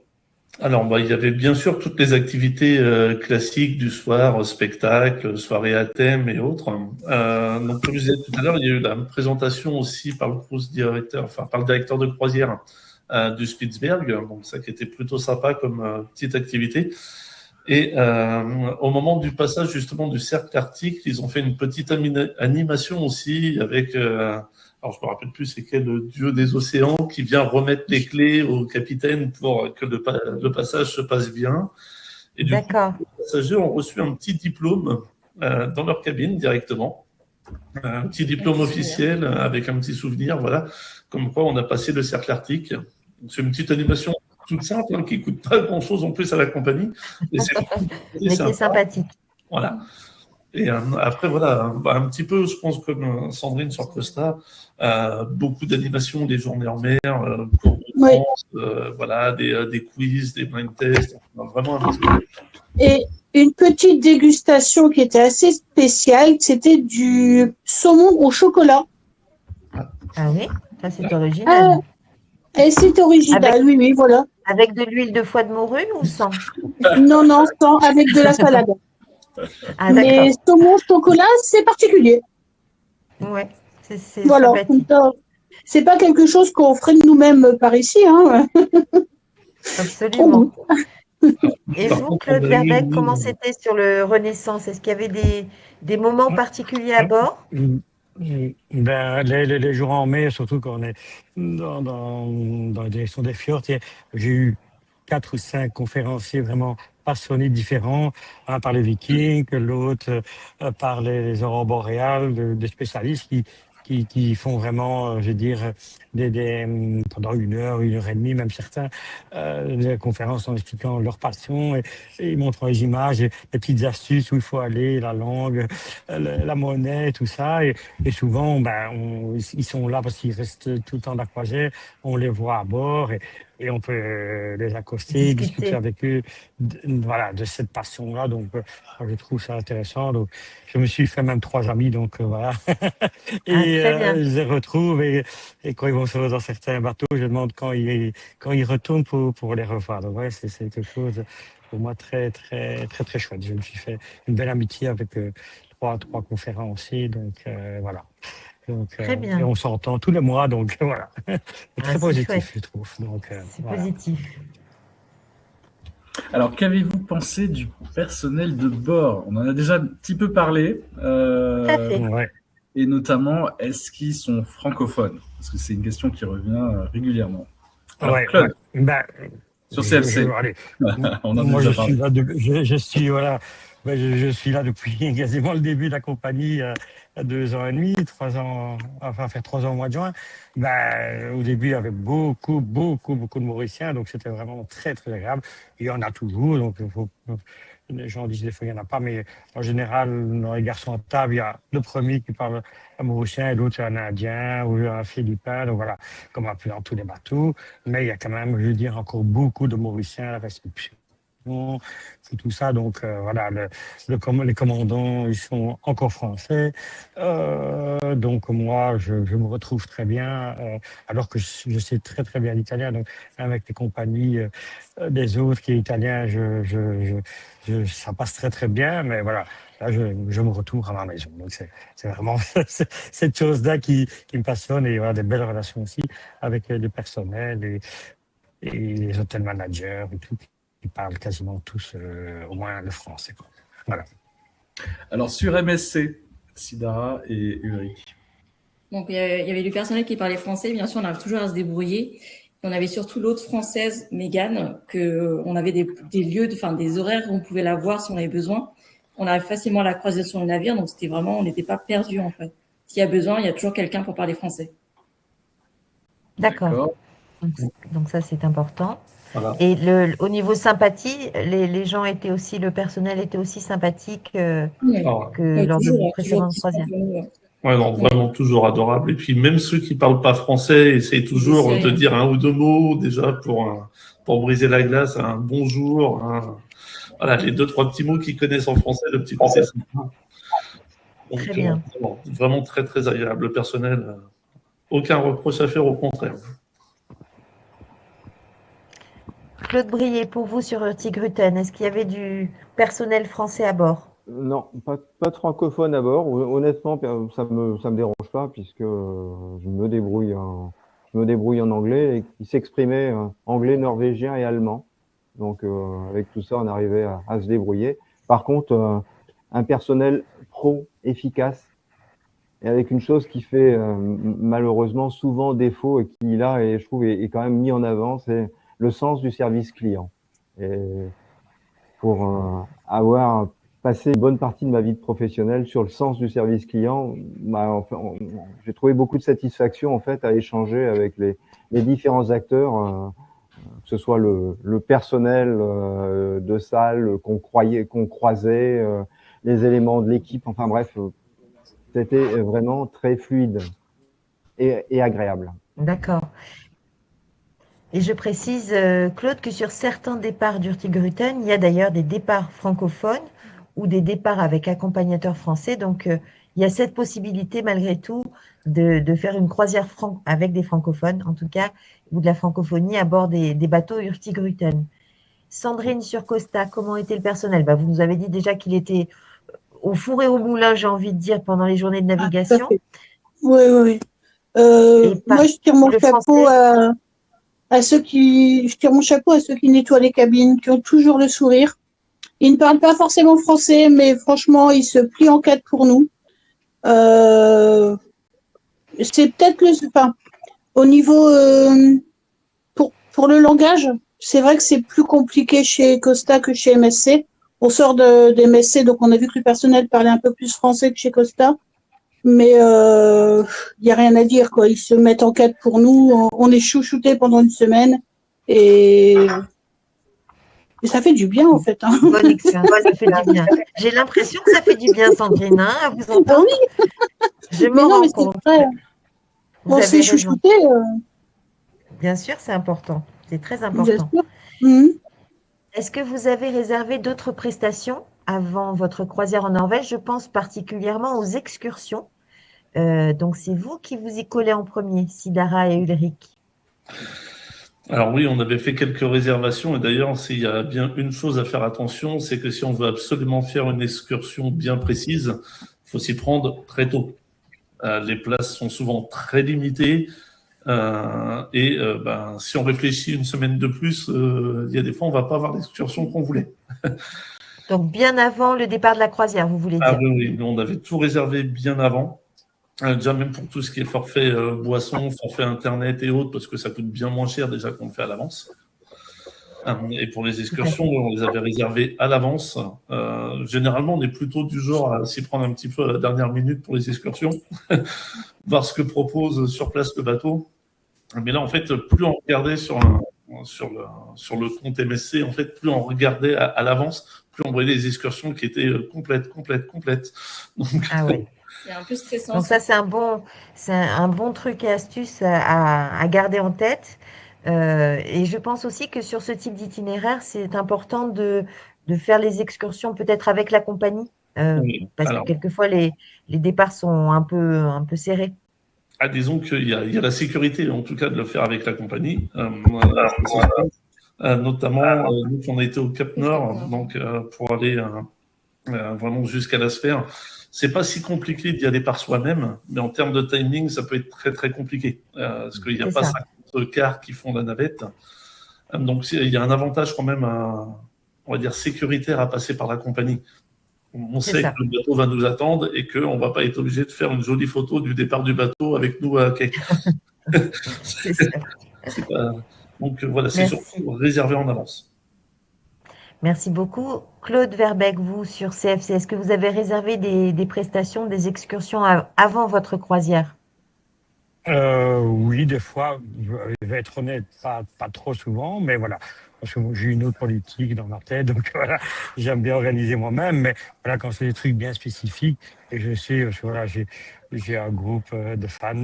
Alors, il y avait bien sûr toutes les activités classiques du soir, spectacle, soirée à thème et autres. Donc, comme je disais tout à l'heure, il y a eu la présentation aussi par par le directeur de croisière du Spitzberg, donc ça qui était plutôt sympa comme petite activité. Et au moment du passage justement du cercle arctique, ils ont fait une petite animation aussi avec, alors je me rappelle plus c'est quel dieu des océans qui vient remettre les clés au capitaine pour que le passage se passe bien. Et du coup, D'accord. les passagers ont reçu un petit diplôme dans leur cabine directement. Un petit diplôme officiel avec un petit souvenir, voilà, comme quoi on a passé le cercle arctique. C'est une petite animation toute simple, hein, qui coûte pas grand-chose en plus à la compagnie. Mais qui est sympathique. Voilà. Et après, voilà, un petit peu, je pense, comme Sandrine sur Costa, beaucoup d'animations, des journées en mer, cours de danse, voilà, des quiz, des blind tests, vraiment un petit peu. Et une petite dégustation qui était assez spéciale, c'était du saumon au chocolat. Ah oui, ça c'est original. Et c'est original, oui, voilà. Avec de l'huile de foie de morue ou sans? Non, sans, avec de la salade. Ah, mais saumon au chocolat, c'est particulier. Ouais, c'est voilà. sympathique. C'est pas quelque chose qu'on ferait nous-mêmes par ici, hein. Absolument. Et vous, Claude Verbeek, comment c'était sur le Renaissance? Est-ce qu'il y avait des moments particuliers à bord? Ben, les jours en mai, surtout quand on est dans la direction des fjords, j'ai eu 4 ou 5 conférenciers vraiment passionnés, différents. Un par les Vikings, l'autre par les aurores boréales, des spécialistes qui font vraiment, je veux dire, pendant 1 heure et demie, même certains, des conférences en expliquant leur passion et ils montrent les images, et les petites astuces où il faut aller, la langue, la monnaie, tout ça. Et souvent, ils sont là parce qu'ils restent tout le temps de la croisière. On les voit à bord et on peut les accoster, discuter avec eux, voilà, de cette passion-là. Donc, je trouve ça intéressant. Donc, je me suis fait même 3 amis, donc voilà. Et je les retrouve et quand ils vont dans certains bateaux, je demande quand ils retournent pour les revoir. Donc, ouais, c'est quelque chose pour moi très, très, très, très chouette. Je me suis fait une belle amitié avec 3 conférenciers. Donc, voilà. Donc, très bien. Et on s'entend tous les mois, donc voilà. C'est très positif, chouette. Je trouve. C'est positif. Alors, qu'avez-vous pensé du personnel de bord? On en a déjà un petit peu parlé. Et notamment, est-ce qu'ils sont francophones? Parce que c'est une question qui revient régulièrement. Alors, Claude, sur CFC, on en a déjà parlé. Je suis là depuis quasiment le début de la compagnie, 2 ans et demi, 3 ans, enfin faire 3 ans au mois de juin. Au début, il y avait beaucoup de Mauriciens, donc c'était vraiment très, très agréable. Il y en a toujours, donc les gens disent des fois il n'y en a pas, mais en général, dans les garçons à table, il y a le premier qui parle un Mauricien et l'autre c'est un Indien ou un Philippin, donc voilà, comme un peu dans tous les bateaux. Mais il y a quand même, je veux dire, encore beaucoup de Mauriciens à la réception. Tout ça, donc voilà, les commandants, ils sont encore français, donc moi, je me retrouve très bien, alors que je sais très très bien l'italien, donc avec les compagnies des autres qui est italien, ça passe très très bien, mais voilà, là, je me retrouve à ma maison, donc c'est vraiment cette chose-là qui me passionne, et voilà, des belles relations aussi avec le personnel et les hôtel managers et tout. Ils parlent quasiment tous au moins le français. Voilà. Alors sur MSC, Sidara et Ulrich. Donc il y avait du personnel qui parlait français, bien sûr, on avait toujours à se débrouiller. On avait surtout l'autre française, Mégane, on avait des lieux, des horaires où on pouvait la voir si on avait besoin. On avait facilement la croiser sur le navire, donc c'était vraiment, on n'était pas perdus en fait. S'il y a besoin, il y a toujours quelqu'un pour parler français. D'accord. Donc ça, c'est important. Voilà. Et au niveau sympathie, les gens étaient aussi, le personnel était aussi sympathique que lors de précédentes croisières. Ouais, non, vraiment toujours adorable. Et puis même ceux qui parlent pas français essayent toujours de dire 1 ou 2 mots déjà pour briser la glace, un bonjour, voilà, les 2-3 petits mots qu'ils connaissent en français, le petit côté sympa. Donc, très bien. Vraiment très très agréable. Le personnel, aucun reproche à faire, au contraire. Claude Brier, pour vous sur Hurtigruten, est-ce qu'il y avait du personnel français à bord? Non, pas de francophone à bord. Honnêtement, ça me dérange pas puisque je me débrouille en anglais, et ils s'exprimaient anglais, norvégien et allemand. Donc avec tout ça, on arrivait à se débrouiller. Par contre, un personnel pro efficace, et avec une chose qui fait malheureusement souvent défaut et qui là, et je trouve est quand même mis en avant, c'est le sens du service client. Et pour avoir passé une bonne partie de ma vie professionnelle sur le sens du service client. J'ai trouvé beaucoup de satisfaction en fait à échanger avec les différents acteurs, que ce soit le personnel de salle qu'on croisait, les éléments de l'équipe. Enfin bref, c'était vraiment très fluide et agréable. D'accord. Et je précise, Claude, que sur certains départs d'Hurtigruten, il y a d'ailleurs des départs francophones ou des départs avec accompagnateurs français. Donc, il y a cette possibilité, malgré tout, de faire une croisière avec des francophones, en tout cas, ou de la francophonie à bord des bateaux Hurtigruten. Sandrine sur Costa, comment était le personnel? Vous nous avez dit déjà qu'il était au four et au moulin, j'ai envie de dire, pendant les journées de navigation. Oui, oui. Moi, je tire mon chapeau à ceux qui nettoient les cabines, qui ont toujours le sourire. Ils ne parlent pas forcément français, mais franchement, ils se plient en quatre pour nous. C'est peut-être au niveau pour le langage, c'est vrai que c'est plus compliqué chez Costa que chez MSC. On sort des MSC, donc on a vu que le personnel parlait un peu plus français que chez Costa. Mais y a rien à dire, quoi. Ils se mettent en quête pour nous. On est chouchoutés pendant une semaine et ça fait du bien, en fait. Hein. Bonne expérience, ça fait du bien. J'ai l'impression que ça fait du bien, Sandrine, hein, à vous entendre. Oui. Je me rends compte. On s'est chouchoutés. Bien sûr, c'est important. C'est très important. Est-ce que vous avez réservé d'autres prestations avant votre croisière en Norvège? Je pense particulièrement aux excursions. Donc, c'est vous qui vous y collez en premier, Sidara et Ulrich. Alors oui, on avait fait quelques réservations et d'ailleurs, il y a bien une chose à faire attention, c'est que si on veut absolument faire une excursion bien précise, il faut s'y prendre très tôt. Les places sont souvent très limitées si on réfléchit une semaine de plus, il y a des fois, on ne va pas avoir l'excursion qu'on voulait. Donc, bien avant le départ de la croisière, vous voulez dire? Ah oui, on avait tout réservé bien avant. Déjà, même pour tout ce qui est forfait boisson, forfait internet et autres, parce que ça coûte bien moins cher déjà qu'on le fait à l'avance. Et pour les excursions, on les avait réservées à l'avance. Généralement, on est plutôt du genre à s'y prendre un petit peu à la dernière minute pour les excursions, voir ce que propose sur place le bateau. Mais là, en fait, plus on regardait sur le compte MSC, en fait, plus on regardait à l'avance, plus on voyait les excursions qui étaient complètes. Donc, ah oui. C'est un peu stressant. Donc ça, c'est un bon truc et astuce à garder en tête. Et je pense aussi que sur ce type d'itinéraire, c'est important de faire les excursions peut-être avec la compagnie, parce que quelquefois les départs sont un peu serrés. Disons qu'il y a la sécurité, en tout cas, de le faire avec la compagnie. Notamment, nous, on a été au Cap Nord, donc pour aller vraiment jusqu'à la sphère. C'est pas si compliqué d'y aller par soi-même, mais en termes de timing, ça peut être très très compliqué parce qu'il n'y a pas 50 cars qui font la navette. Donc il y a un avantage quand même, on va dire sécuritaire, à passer par la compagnie. On sait que le bateau va nous attendre et qu'on ne va pas être obligé de faire une jolie photo du départ du bateau avec nous à quai. Donc voilà, c'est surtout réservé en avance. Merci beaucoup. Claude Verbeek, vous, sur CFC, est-ce que vous avez réservé des prestations, des excursions avant votre croisière? Oui, des fois, je vais être honnête, pas trop souvent, mais voilà. Parce que j'ai une autre politique dans ma tête, donc voilà, j'aime bien organiser moi-même, mais voilà, quand c'est des trucs bien spécifiques, et je sais, voilà, j'ai un groupe de fans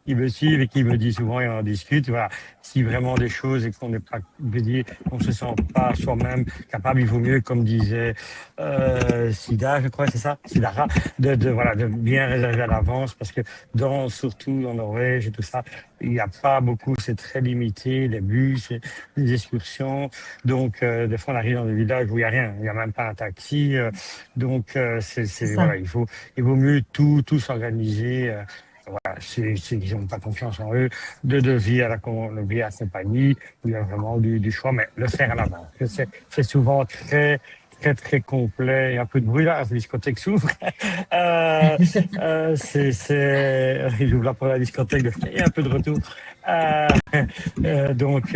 qui me suivent et qui me disent souvent, et on en discute, voilà, si vraiment des choses et qu'on n'est pas, on se sent pas soi-même capable, il vaut mieux, comme disait Sida, je crois, c'est ça, Sidara, de bien réserver à l'avance, parce que surtout en Norvège et tout ça, il n'y a pas beaucoup, c'est très limité, les bus, les excursions. Donc, des fois, on arrive dans des villages où il n'y a rien, il n'y a même pas un taxi. Donc, voilà, il vaut mieux tout s'organiser. Voilà, ils n'ont pas confiance en eux, de devenir la compagnie, où il y a vraiment du choix, mais le faire à l'avance. C'est souvent très complet, et un peu de bruit là, la discothèque s'ouvre. J'ouvre là pour la discothèque, et un peu de retour. Donc,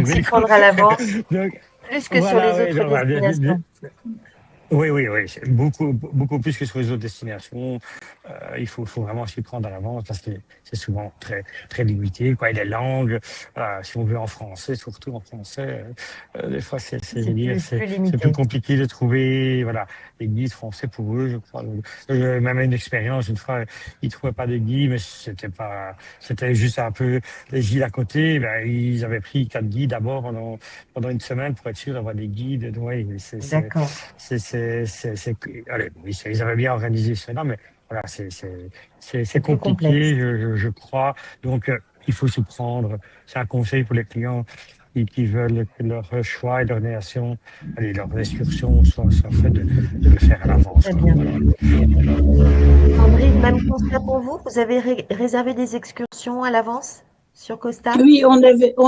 c'est prendre à l'avance. Plus que sur les autres destinations. Oui, c'est beaucoup plus que sur les autres destinations. Il faut vraiment s'y prendre à l'avance parce que c'est souvent très, très limité. Quoi. Et les langues, si on veut en français, surtout en français, des fois c'est plus compliqué de trouver des guides français pour eux, je crois. J'ai même une expérience, une fois, ils ne trouvaient pas de guide, mais c'était juste un peu les îles à côté. Ben, ils avaient pris 4 guides d'abord pendant une semaine pour être sûr d'avoir des guides. Oui, D'accord. Allez, ils avaient bien organisé cela, mais voilà, c'est compliqué, je crois. Donc, il faut s'y prendre. C'est un conseil pour les clients qui veulent que leur choix et leur destination, leur excursion soient faits de le faire à l'avance. Très bien. Sandrine, même constat pour vous? Vous avez réservé des excursions à l'avance sur Costa? Oui, on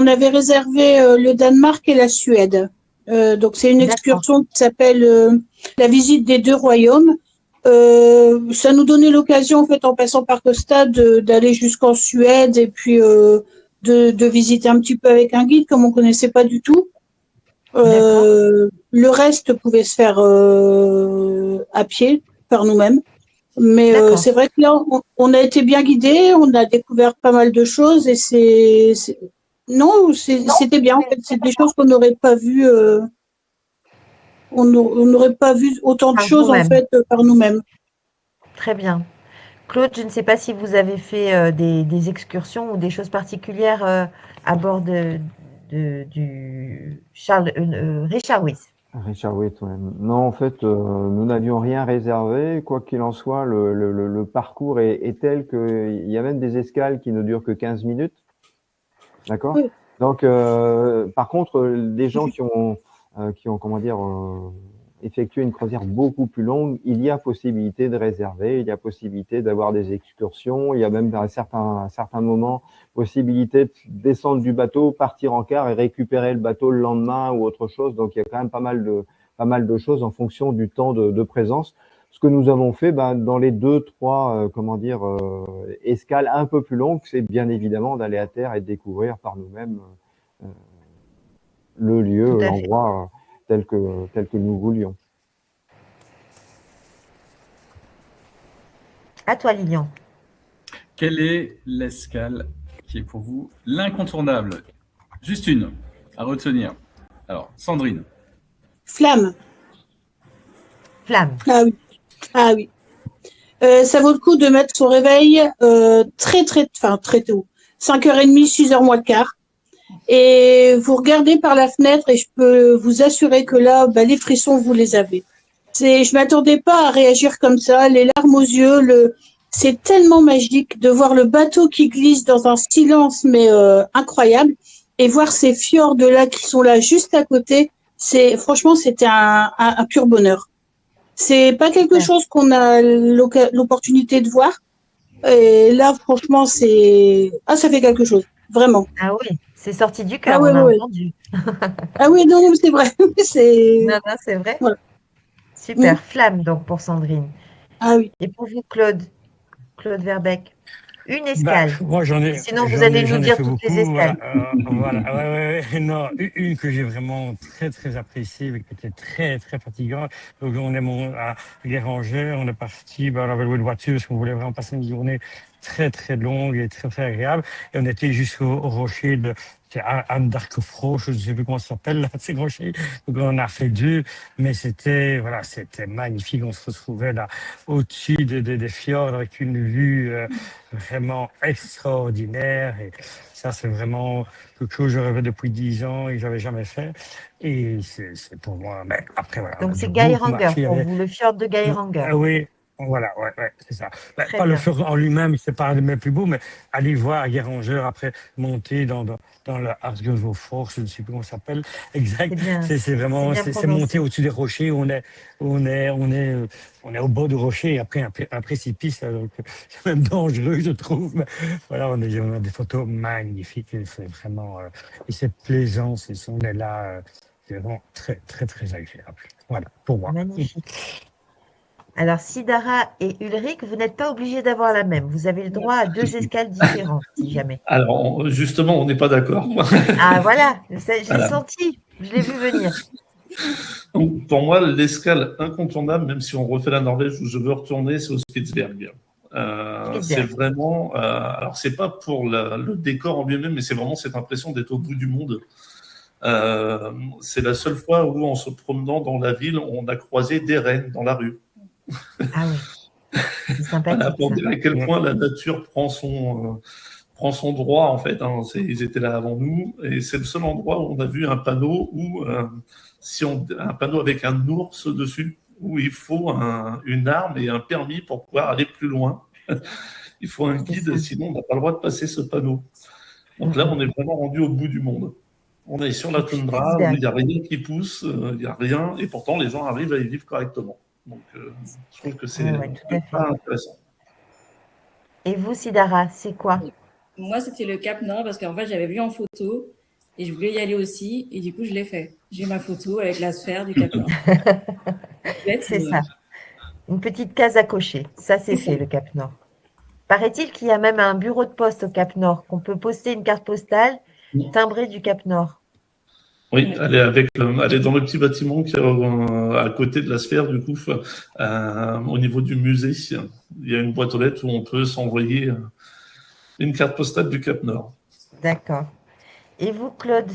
avait réservé le Danemark et la Suède. Donc c'est une excursion qui s'appelle la visite des 2 royaumes. Ça nous donnait l'occasion, en fait, en passant par Costa, d'aller jusqu'en Suède et puis de visiter un petit peu avec un guide, comme on connaissait pas du tout. Le reste pouvait se faire à pied, par nous-mêmes. Mais c'est vrai que là, on a été bien guidés, on a découvert pas mal de choses et c'était bien. En fait, c'est des choses qu'on n'aurait pas vues. On n'aurait pas vu autant de choses en fait par nous-mêmes. Très bien. Claude, je ne sais pas si vous avez fait des excursions ou des choses particulières à bord du Richard Wyss. Richard Wyss, ouais. Non, en fait, nous n'avions rien réservé. Quoi qu'il en soit, le parcours est tel qu'il y a même des escales qui ne durent que 15 minutes. D'accord? Oui. Donc, par contre, des gens qui ont effectué une croisière beaucoup plus longue, il y a possibilité de réserver, il y a possibilité d'avoir des excursions, il y a même à certains moments possibilité de descendre du bateau, partir en quart et récupérer le bateau le lendemain ou autre chose. Donc il y a quand même pas mal de choses en fonction du temps de présence. Ce que nous avons fait, dans les 2-3 escales un peu plus longues, c'est bien évidemment d'aller à terre et de découvrir par nous-mêmes le lieu, l'endroit tel que nous voulions. À toi, Lilian. Quelle est l'escale qui est pour vous l'incontournable? Juste une à retenir. Alors, Sandrine. Flamme. Flamme. Ah oui. Ça vaut le coup de mettre son réveil très tôt. 5h30, 6h moins le quart. Et vous regardez par la fenêtre et je peux vous assurer que là, les frissons, vous les avez. Je m'attendais pas à réagir comme ça, les larmes aux yeux, c'est tellement magique de voir le bateau qui glisse dans un silence mais incroyable et voir ces fjords là qui sont là juste à côté. Franchement, c'était un pur bonheur. C'est pas quelque chose qu'on a l'opportunité de voir. Et là, franchement, ça fait quelque chose, vraiment. Ah oui, c'est sorti du cœur, on a entendu. Ah oui, non, c'est vrai. Non, c'est vrai. Voilà. Super, flamme donc pour Sandrine. Ah oui. Et pour vous, Claude Verbeek, une escale. Moi, sinon, vous allez nous dire toutes beaucoup, les escales. Non, une que j'ai vraiment très, très appréciée, mais qui était très, très fatigante. Donc, on est à Guérangère, on est parti, on avait loué une voiture parce qu'on voulait vraiment passer une journée très, très longue et très, très agréable. Et on était jusqu'au rocher c'est Anne d'Arquefroche, je ne sais plus comment ça s'appelle, là, ces rochers. Donc, on a fait 2, mais c'était magnifique. On se retrouvait là, au-dessus des fjords avec une vue vraiment extraordinaire. Et ça, c'est vraiment quelque chose que je rêvais depuis 10 ans et que j'avais jamais fait. Et c'est pour moi, mais après, voilà. Donc, c'est Geiranger pour vous, le fjord de Geiranger. Oui. Voilà, c'est ça. Pas le fjord en lui-même, c'est pas le plus beau, mais aller voir Geiranger, après monter dans le Arsgøvåfjord, je ne sais plus comment ça s'appelle. Exact. C'est vraiment, c'est monter au-dessus des rochers. On est au bord du rocher et après un précipice, donc c'est même dangereux, je trouve. Mais voilà, on a des photos magnifiques. C'est vraiment, et c'est plaisant. On est là, c'est vraiment très, très, très agréable. Voilà, pour moi. Magnifique. Alors, Sidara et Ulrich, vous n'êtes pas obligés d'avoir la même. Vous avez le droit à 2 escales différentes, si jamais. Alors, justement, on n'est pas d'accord. Ah, voilà, j'ai senti. Je l'ai vu venir. Donc, pour moi, l'escale incontournable, même si on refait la Norvège où je veux retourner, c'est au Spitsberg. C'est vraiment. Alors, c'est pas pour le décor en lui-même, mais c'est vraiment cette impression d'être au bout du monde. C'est la seule fois où, en se promenant dans la ville, on a croisé des rennes dans la rue. Ah oui, c'est sympathique. Voilà, pour dire à quel point la nature prend son droit, en fait. Hein. Ils étaient là avant nous, et c'est le seul endroit où on a vu un panneau un panneau avec un ours dessus, où il faut une arme et un permis pour pouvoir aller plus loin. Il faut un guide, sinon on n'a pas le droit de passer ce panneau. Donc là, on est vraiment rendu au bout du monde. On est sur la toundra, où il n'y a rien qui pousse, il n'y a rien, et pourtant les gens arrivent à y vivre correctement. Donc je trouve que c'est pas intéressant. Et vous, Sidara, c'est quoi? Moi, c'était le Cap Nord parce qu'en fait, j'avais vu en photo et je voulais y aller aussi. Et du coup, je l'ai fait. J'ai ma photo avec la sphère du Cap Nord. C'est ça. Une petite case à cocher. Ça, c'est fait, le Cap Nord. Paraît-il qu'il y a même un bureau de poste au Cap Nord, qu'on peut poster une carte postale timbrée du Cap Nord. Oui, elle est dans le petit bâtiment qui est à côté de la sphère, du coup, au niveau du musée. Il y a une boîte aux lettres où on peut s'envoyer une carte postale du Cap Nord. D'accord. Et vous, Claude,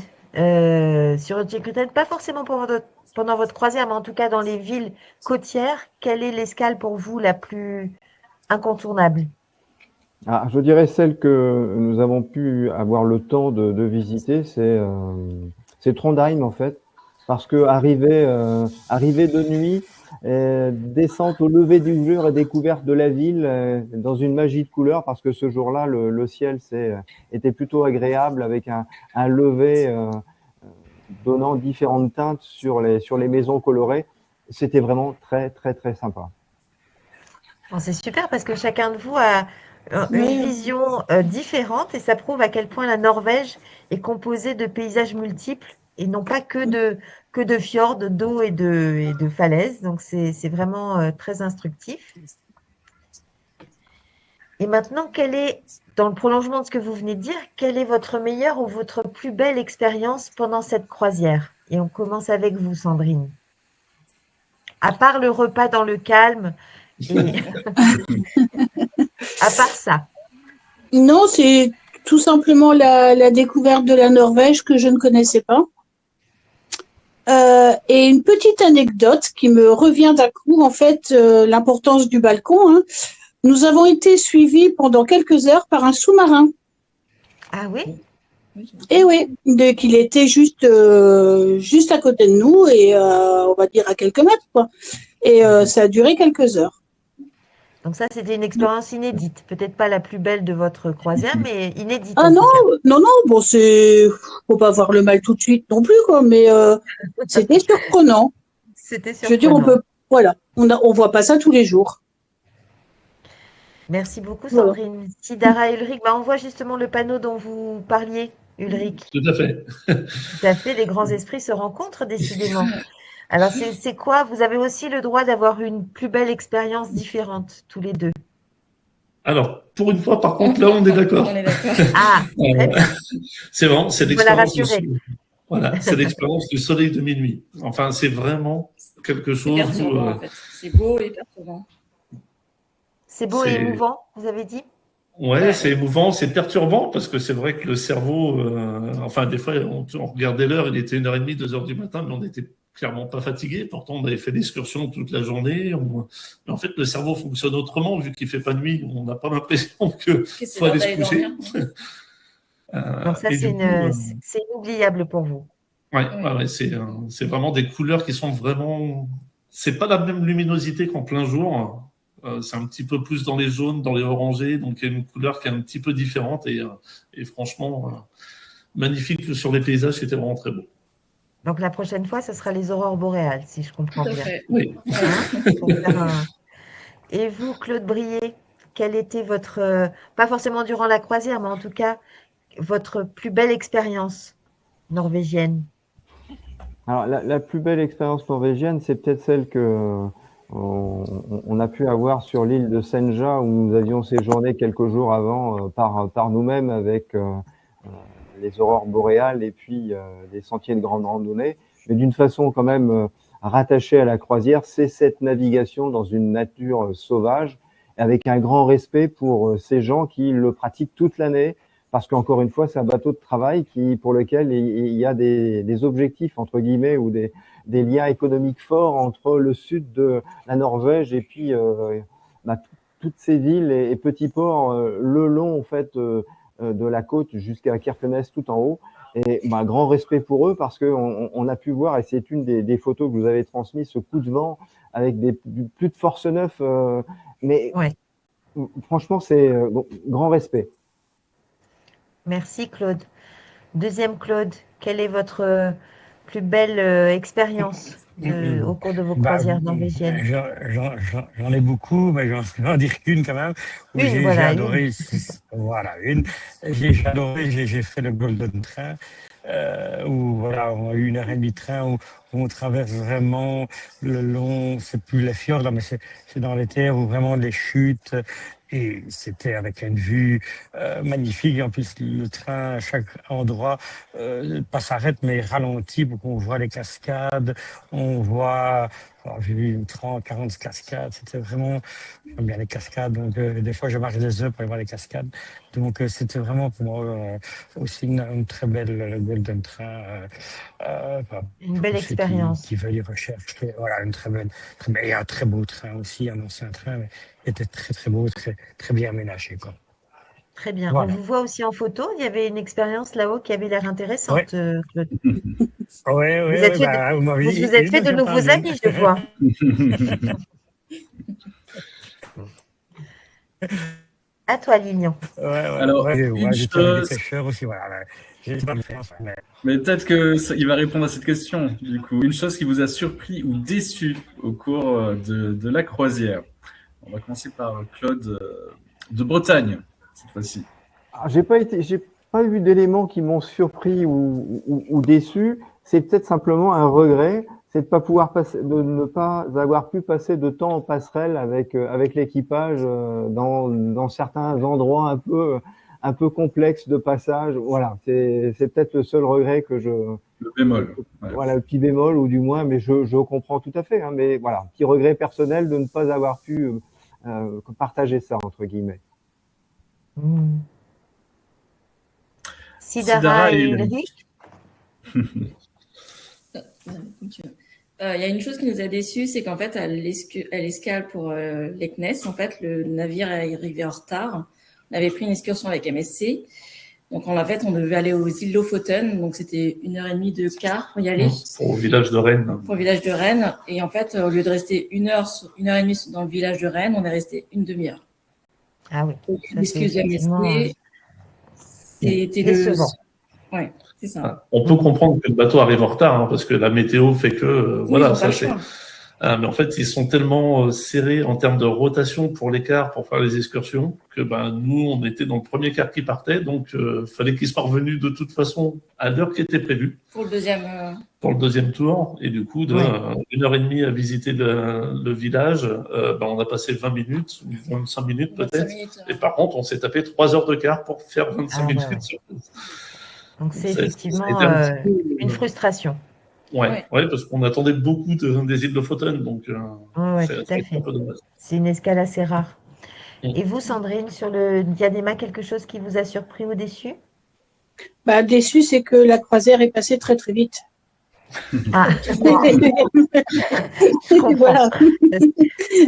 sur Utrecht, pas forcément pendant votre croisière, mais en tout cas dans les villes côtières, quelle est l'escale pour vous la plus incontournable? Je dirais celle que nous avons pu avoir le temps de visiter, c'est Trondheim en fait, parce que arriver de nuit, descente au lever du jour et découverte de la ville dans une magie de couleurs, parce que ce jour-là le ciel était plutôt agréable avec un lever donnant différentes teintes sur les maisons colorées. C'était vraiment très très très sympa. Bon, c'est super parce que chacun de vous a une vision différente et ça prouve à quel point la Norvège est composée de paysages multiples et non pas que de fjords, d'eau et de falaises. Donc, c'est vraiment très instructif. Et maintenant, dans le prolongement de ce que vous venez de dire, quelle est votre meilleure ou votre plus belle expérience pendant cette croisière? Et on commence avec vous, Sandrine. À part le repas dans le calme, et à part ça. Non, c'est tout simplement la découverte de la Norvège que je ne connaissais pas. Et une petite anecdote qui me revient d'un coup, en fait, l'importance du balcon. Hein. Nous avons été suivis pendant quelques heures par un sous-marin. Ah oui? Et oui, qu'il était juste à côté de nous et on va dire à quelques mètres, quoi. Et ça a duré quelques heures. Donc ça, c'était une expérience inédite. Peut-être pas la plus belle de votre croisière, mais inédite. Ah non, bon, faut pas voir le mal tout de suite non plus, quoi, mais c'était surprenant. C'était surprenant. Je veux dire, on voit pas ça tous les jours. Merci beaucoup, Sandrine. Voilà. Sidara et Ulrich, on voit justement le panneau dont vous parliez, Ulrich. Tout à fait. Tout à fait, les grands esprits se rencontrent décidément. Alors, c'est quoi? Vous avez aussi le droit d'avoir une plus belle expérience différente, tous les deux. Alors, pour une fois, par contre, là, on est d'accord. On est d'accord. Ah, très bien. C'est l'expérience. Voilà, c'est l'expérience du soleil de minuit. Enfin, c'est vraiment quelque chose. C'est perturbant, en fait. C'est beau et perturbant. C'est beau et émouvant, vous avez dit? Ouais, c'est émouvant, c'est perturbant parce que c'est vrai que le cerveau, des fois, on regardait l'heure, il était 1h30, 2h du matin, mais on n'était clairement pas fatigué. Pourtant, on avait fait l'excursion toute la journée. Mais en fait, le cerveau fonctionne autrement vu qu'il fait pas nuit. On n'a pas l'impression qu'il faut aller se coucher. Donc ça, c'est inoubliable pour vous. Ouais, c'est vraiment des couleurs qui sont vraiment. C'est pas la même luminosité qu'en plein jour. C'est un petit peu plus dans les jaunes, dans les orangés, donc il y a une couleur qui est un petit peu différente et franchement magnifique sur les paysages, c'était vraiment très beau. Donc la prochaine fois, ce sera les aurores boréales, si je comprends bien. Oui. Et vous, Claude Brier, quelle était votre, pas forcément durant la croisière, mais en tout cas, votre plus belle expérience norvégienne? Alors la plus belle expérience norvégienne, c'est peut-être celle que on a pu avoir sur l'île de Senja où nous avions séjourné quelques jours avant par nous-mêmes avec les aurores boréales et puis les sentiers de grande randonnée, mais d'une façon quand même rattachée à la croisière, c'est cette navigation dans une nature sauvage, avec un grand respect pour ces gens qui le pratiquent toute l'année, parce qu'encore une fois, c'est un bateau de travail pour lequel il y a des objectifs, entre guillemets, ou des liens économiques forts entre le sud de la Norvège et puis toutes ces villes et petits ports le long en fait de la côte jusqu'à Kirkenes tout en haut. Et grand respect pour eux parce qu'on a pu voir, et c'est une des photos que vous avez transmises, ce coup de vent avec plus de force neuf, mais Ouais. franchement, c'est grand respect. Merci Claude. Deuxième Claude, quelle est votre plus belle expérience au cours de vos croisières norvégiennes? J'en ai beaucoup, mais j'en dire qu'une quand même. Où Une, j'ai voilà, adoré. Voilà, une. J'ai adoré, j'ai fait le Golden Train. Où voilà, on a eu 1 heure et demie de train où on traverse vraiment le long, c'est plus les fjords, là, mais c'est dans les terres où vraiment les chutes. Et c'était avec une vue magnifique. En plus, le train, à chaque endroit, pas s'arrête, mais ralentit pour qu'on voit les cascades. On voit, j'ai vu 30, 40 cascades. C'était vraiment, j'aime bien les cascades. Donc, des fois, je marche des heures pour aller voir les cascades. Donc, c'était vraiment pour moi aussi une très belle Golden Train. Une belle pour ceux expérience. qui veulent y rechercher. Voilà, une très belle. Et un très beau train aussi, un ancien train, mais il était très, très beau, très bien aménagé, quoi. Très bien. Voilà. On vous voit aussi en photo. Il y avait une expérience là-haut qui avait l'air intéressante, Claude. Oui, Vous êtes fait de nouveaux amis, je vois. À toi, Lilian. Alors, une chose... aussi, voilà. Mais peut-être qu'il va répondre à cette question, du coup. Une chose qui vous a surpris ou déçu au cours de la croisière. On va commencer par Claude de Bretagne, cette fois-ci. J'ai pas eu d'éléments qui m'ont surpris ou déçu. C'est peut-être simplement un regret, c'est de ne pas avoir pu passer de temps en passerelle avec l'équipage dans certains endroits un peu complexes de passage. Voilà, c'est peut-être le seul regret que le bémol. Ouais. Voilà, le petit bémol, ou du moins, mais je comprends tout à fait. Hein, mais voilà, petit regret personnel de ne pas avoir pu partager ça, entre guillemets. Sidara et Ulrich. Il y a une chose qui nous a déçus, c'est qu'en fait, à l'escale pour l'Eknes, en fait, le navire est arrivé en retard. On avait pris une excursion avec MSC. Donc, en fait, on devait aller aux îles Lofoten. Donc, c'était 1 heure et demie de car pour y aller. Pour le village de Rennes. Pour le village de Rennes. Et en fait, au lieu de rester 1 heure et demie dans le village de Rennes, on est resté une demi-heure. Ah oui. L'excuse de MSC, c'était décevant. Ouais, c'est ça. On peut comprendre que le bateau arrive en retard, hein, parce que la météo fait que voilà, ça c'est. Mais en fait, ils sont tellement serrés en termes de rotation pour les cars, pour faire les excursions, que nous, on était dans le premier car qui partait, donc fallait qu'ils soient revenus de toute façon à l'heure qui était prévue. Pour le deuxième. Pour le deuxième tour, et du coup, 1 heure et demie à visiter le village, on a passé 20 minutes, 25 minutes peut-être. Et par contre, on s'est tapé 3 heures de car pour faire 25 minutes sur place. Donc c'est effectivement une frustration. Ouais, parce qu'on attendait beaucoup des îles Lofoten, donc tout à fait. C'est une escale assez rare. Et vous, Sandrine, sur le Diadema, quelque chose qui vous a surpris ou déçu? Déçu, c'est que la croisière est passée très très vite. Ah, voilà.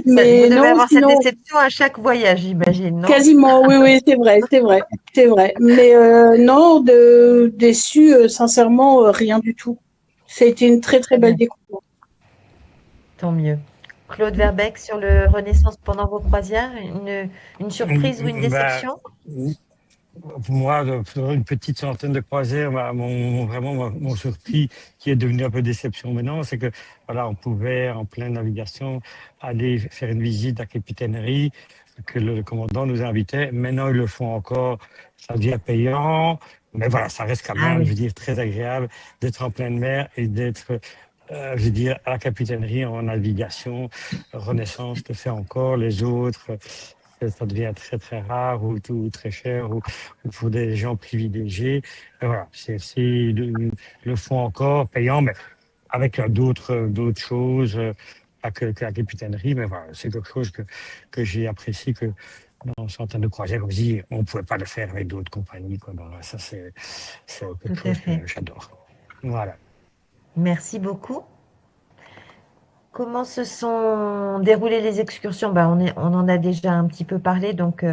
Mais vous devez avoir cette déception à chaque voyage, j'imagine, non? Quasiment, oui, c'est vrai. Mais non, déçu, sincèrement, rien du tout. C'était une très très belle découverte. Tant mieux. Claude Verbeek, sur le Renaissance pendant vos croisières, une surprise ou une déception? Pour moi, une petite centaine de croisières m'ont surpris, qui est devenu un peu déception maintenant, c'est que voilà, on pouvait en pleine navigation aller faire une visite à capitainerie, que le commandant nous invitait. Maintenant, ils le font encore, ça devient payant, mais voilà, ça reste quand même, je veux dire, très agréable d'être en pleine mer et d'être, je veux dire, à la capitainerie en navigation. Renaissance le fait encore, les autres. ça devient très très rare ou très cher ou pour des gens privilégiés. Et voilà, CFC le font encore payant, mais avec d'autres choses, pas que la capitainerie, mais voilà, c'est quelque chose que j'ai apprécié que dans certaines de croisières, comme je dis, on ne pouvait pas le faire avec d'autres compagnies, quoi. Donc, ça, c'est quelque Tout à chose que fait. j'adore. Voilà. Merci beaucoup. Comment se sont déroulées les excursions? On en a déjà un petit peu parlé, donc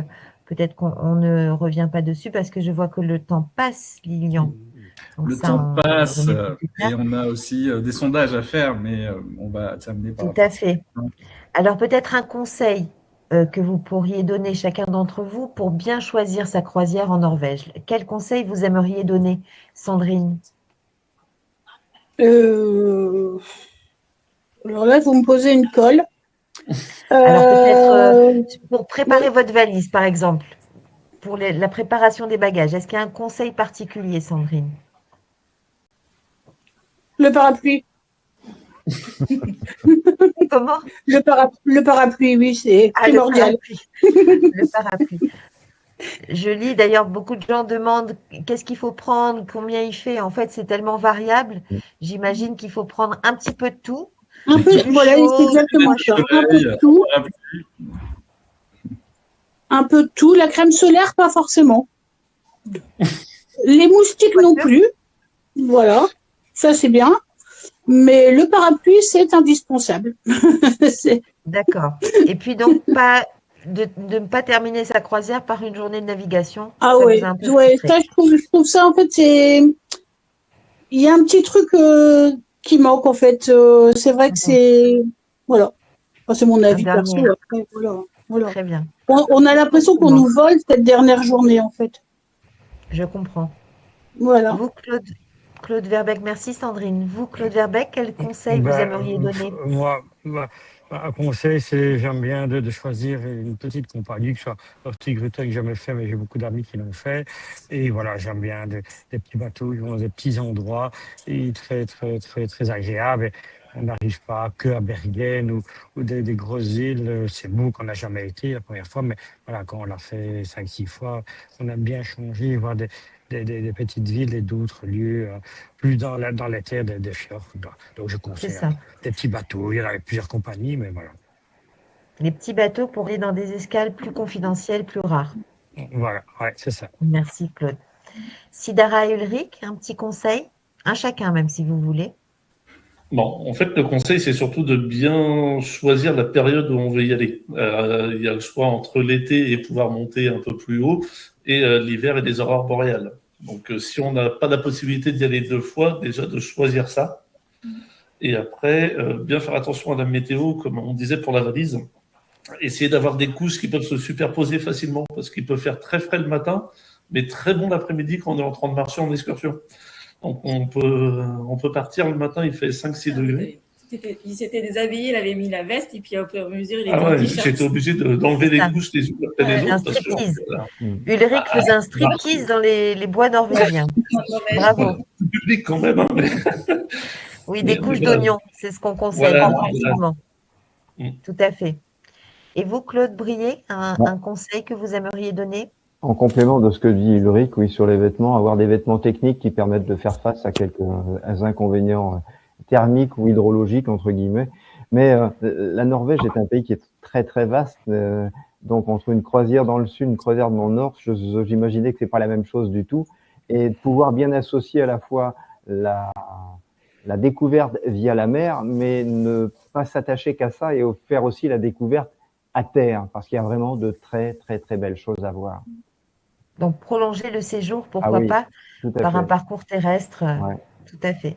peut-être qu'on ne revient pas dessus parce que je vois que le temps passe, Lilian. Donc Le ça, temps on va passe revenir plus tard. et on a aussi des sondages à faire, mais on va terminer par Tout rapport à à ça. fait. Alors peut-être un conseil que vous pourriez donner chacun d'entre vous pour bien choisir sa croisière en Norvège. Quel conseil vous aimeriez donner, Sandrine? Alors là, vous me posez une colle. Alors peut-être Euh, pour préparer votre valise, par exemple, pour la préparation des bagages. Est-ce qu'il y a un conseil particulier, Sandrine? le parapluie. Comment? Le parapluie, oui, c'est Ah, le primordial. parapluie. Le parapluie. Je lis d'ailleurs, beaucoup de gens demandent qu'est-ce qu'il faut prendre, combien il fait. En fait, c'est tellement variable. J'imagine qu'il faut prendre un petit peu de tout, Un peu, du voilà, c'est chaud, du exactement moins ça. chaud. Un peu de tout, un peu de tout. La crème solaire, pas forcément. Les moustiques non plus. Voilà, ça c'est bien. Mais le parapluie, c'est indispensable. C'est- D'accord. Et puis donc, pas de ne pas terminer sa croisière par une journée de navigation. Ah Ça vous ouais, a un peu ouais, frustré. ça je trouve ça en fait c'est il y a un petit truc qui manque en fait. C'est vrai que c'est voilà. Enfin, c'est mon Un avis perso. dernier. Après, voilà, voilà. Très bien. On a l'impression qu'on Effectivement, nous vole cette dernière journée en fait. je comprends. Voilà. Vous, Claude Verbeck, merci Sandrine. Vous, Claude Verbeck, quel conseil vous aimeriez donner? Un conseil, c'est j'aime bien de choisir une petite compagnie, que ce soit Hurtigruten que j'ai jamais fait, mais j'ai beaucoup d'amis qui l'ont fait. Et voilà, j'aime bien des petits bateaux qui vont dans des petits endroits et très, très, très, très agréables. Et on n'arrive pas que à Bergen ou des grosses îles. C'est beau qu'on n'a jamais été la première fois, mais voilà, quand on l'a fait 5, 6 fois, on aime bien changer, voir des petites villes et d'autres lieux, plus dans les terres des fjords. Donc, je C'est conseille ça. des petits bateaux. Il y en avait plusieurs compagnies, mais voilà. Les petits bateaux pour aller dans des escales plus confidentielles, plus rares. Voilà, ouais, c'est ça. Merci Claude. Sidara et Ulrich, un petit conseil? Un chacun, même si vous voulez. Bon, en fait, le conseil, c'est surtout de bien choisir la période où on veut y aller. Il y a le choix entre l'été et pouvoir monter un peu plus haut, et l'hiver et les aurores boréales. Donc, si on n'a pas la possibilité d'y aller 2 fois, déjà de choisir ça. Et après, bien faire attention à la météo, comme on disait pour la valise. Essayer d'avoir des couches qui peuvent se superposer facilement, parce qu'il peut faire très frais le matin, mais très bon l'après-midi quand on est en train de marcher en excursion. Donc on peut partir le matin, il fait 5-6 degrés. Il s'était déshabillé, il avait mis la veste et puis au fur et à mesure, il était Ah en ouais, t-shirt. j'étais obligé d'enlever les couches les unes après les Un autres. Parce que, striptease. voilà. Ulrich faisait un striptease dans les bois norvégiens. Bravo. Voilà, c'est public quand même. Hein, mais... Oui, des couches voilà. d'oignons, c'est ce qu'on conseille, Voilà, effectivement. voilà. Tout à fait. Et vous, Claude Brier, un Ouais. conseil que vous aimeriez donner? En complément de ce que dit Ulrich, oui, sur les vêtements, avoir des vêtements techniques qui permettent de faire face à quelques inconvénients thermiques ou hydrologiques, entre guillemets. Mais la Norvège est un pays qui est très, très vaste. Donc, entre une croisière dans le sud, une croisière dans le nord, j'imaginais que c'est pas la même chose du tout. Et de pouvoir bien associer à la fois la découverte via la mer, mais ne pas s'attacher qu'à ça et faire aussi la découverte à terre, parce qu'il y a vraiment de très, très, très belles choses à voir. Donc, prolonger le séjour, pourquoi oui, pas, tout à par fait. un parcours terrestre. Ouais. Tout à fait.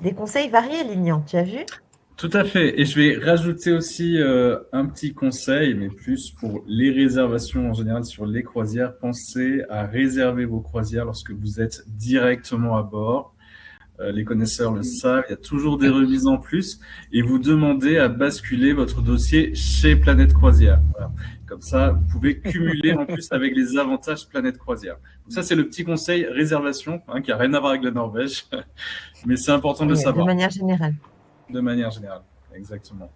Des conseils variés, Lilian, tu as vu? Tout à fait. Et je vais rajouter aussi un petit conseil, mais plus pour les réservations en général sur les croisières. Pensez à réserver vos croisières lorsque vous êtes directement à bord. Les connaisseurs le savent, il y a toujours des remises en plus. Et vous demandez à basculer votre dossier chez Planète Croisière. Voilà. Comme ça, vous pouvez cumuler en plus avec les avantages Planète Croisière. Donc ça, c'est le petit conseil réservation, qui n'a rien à voir avec la Norvège. Mais c'est important de le savoir. De manière générale. De manière générale, exactement.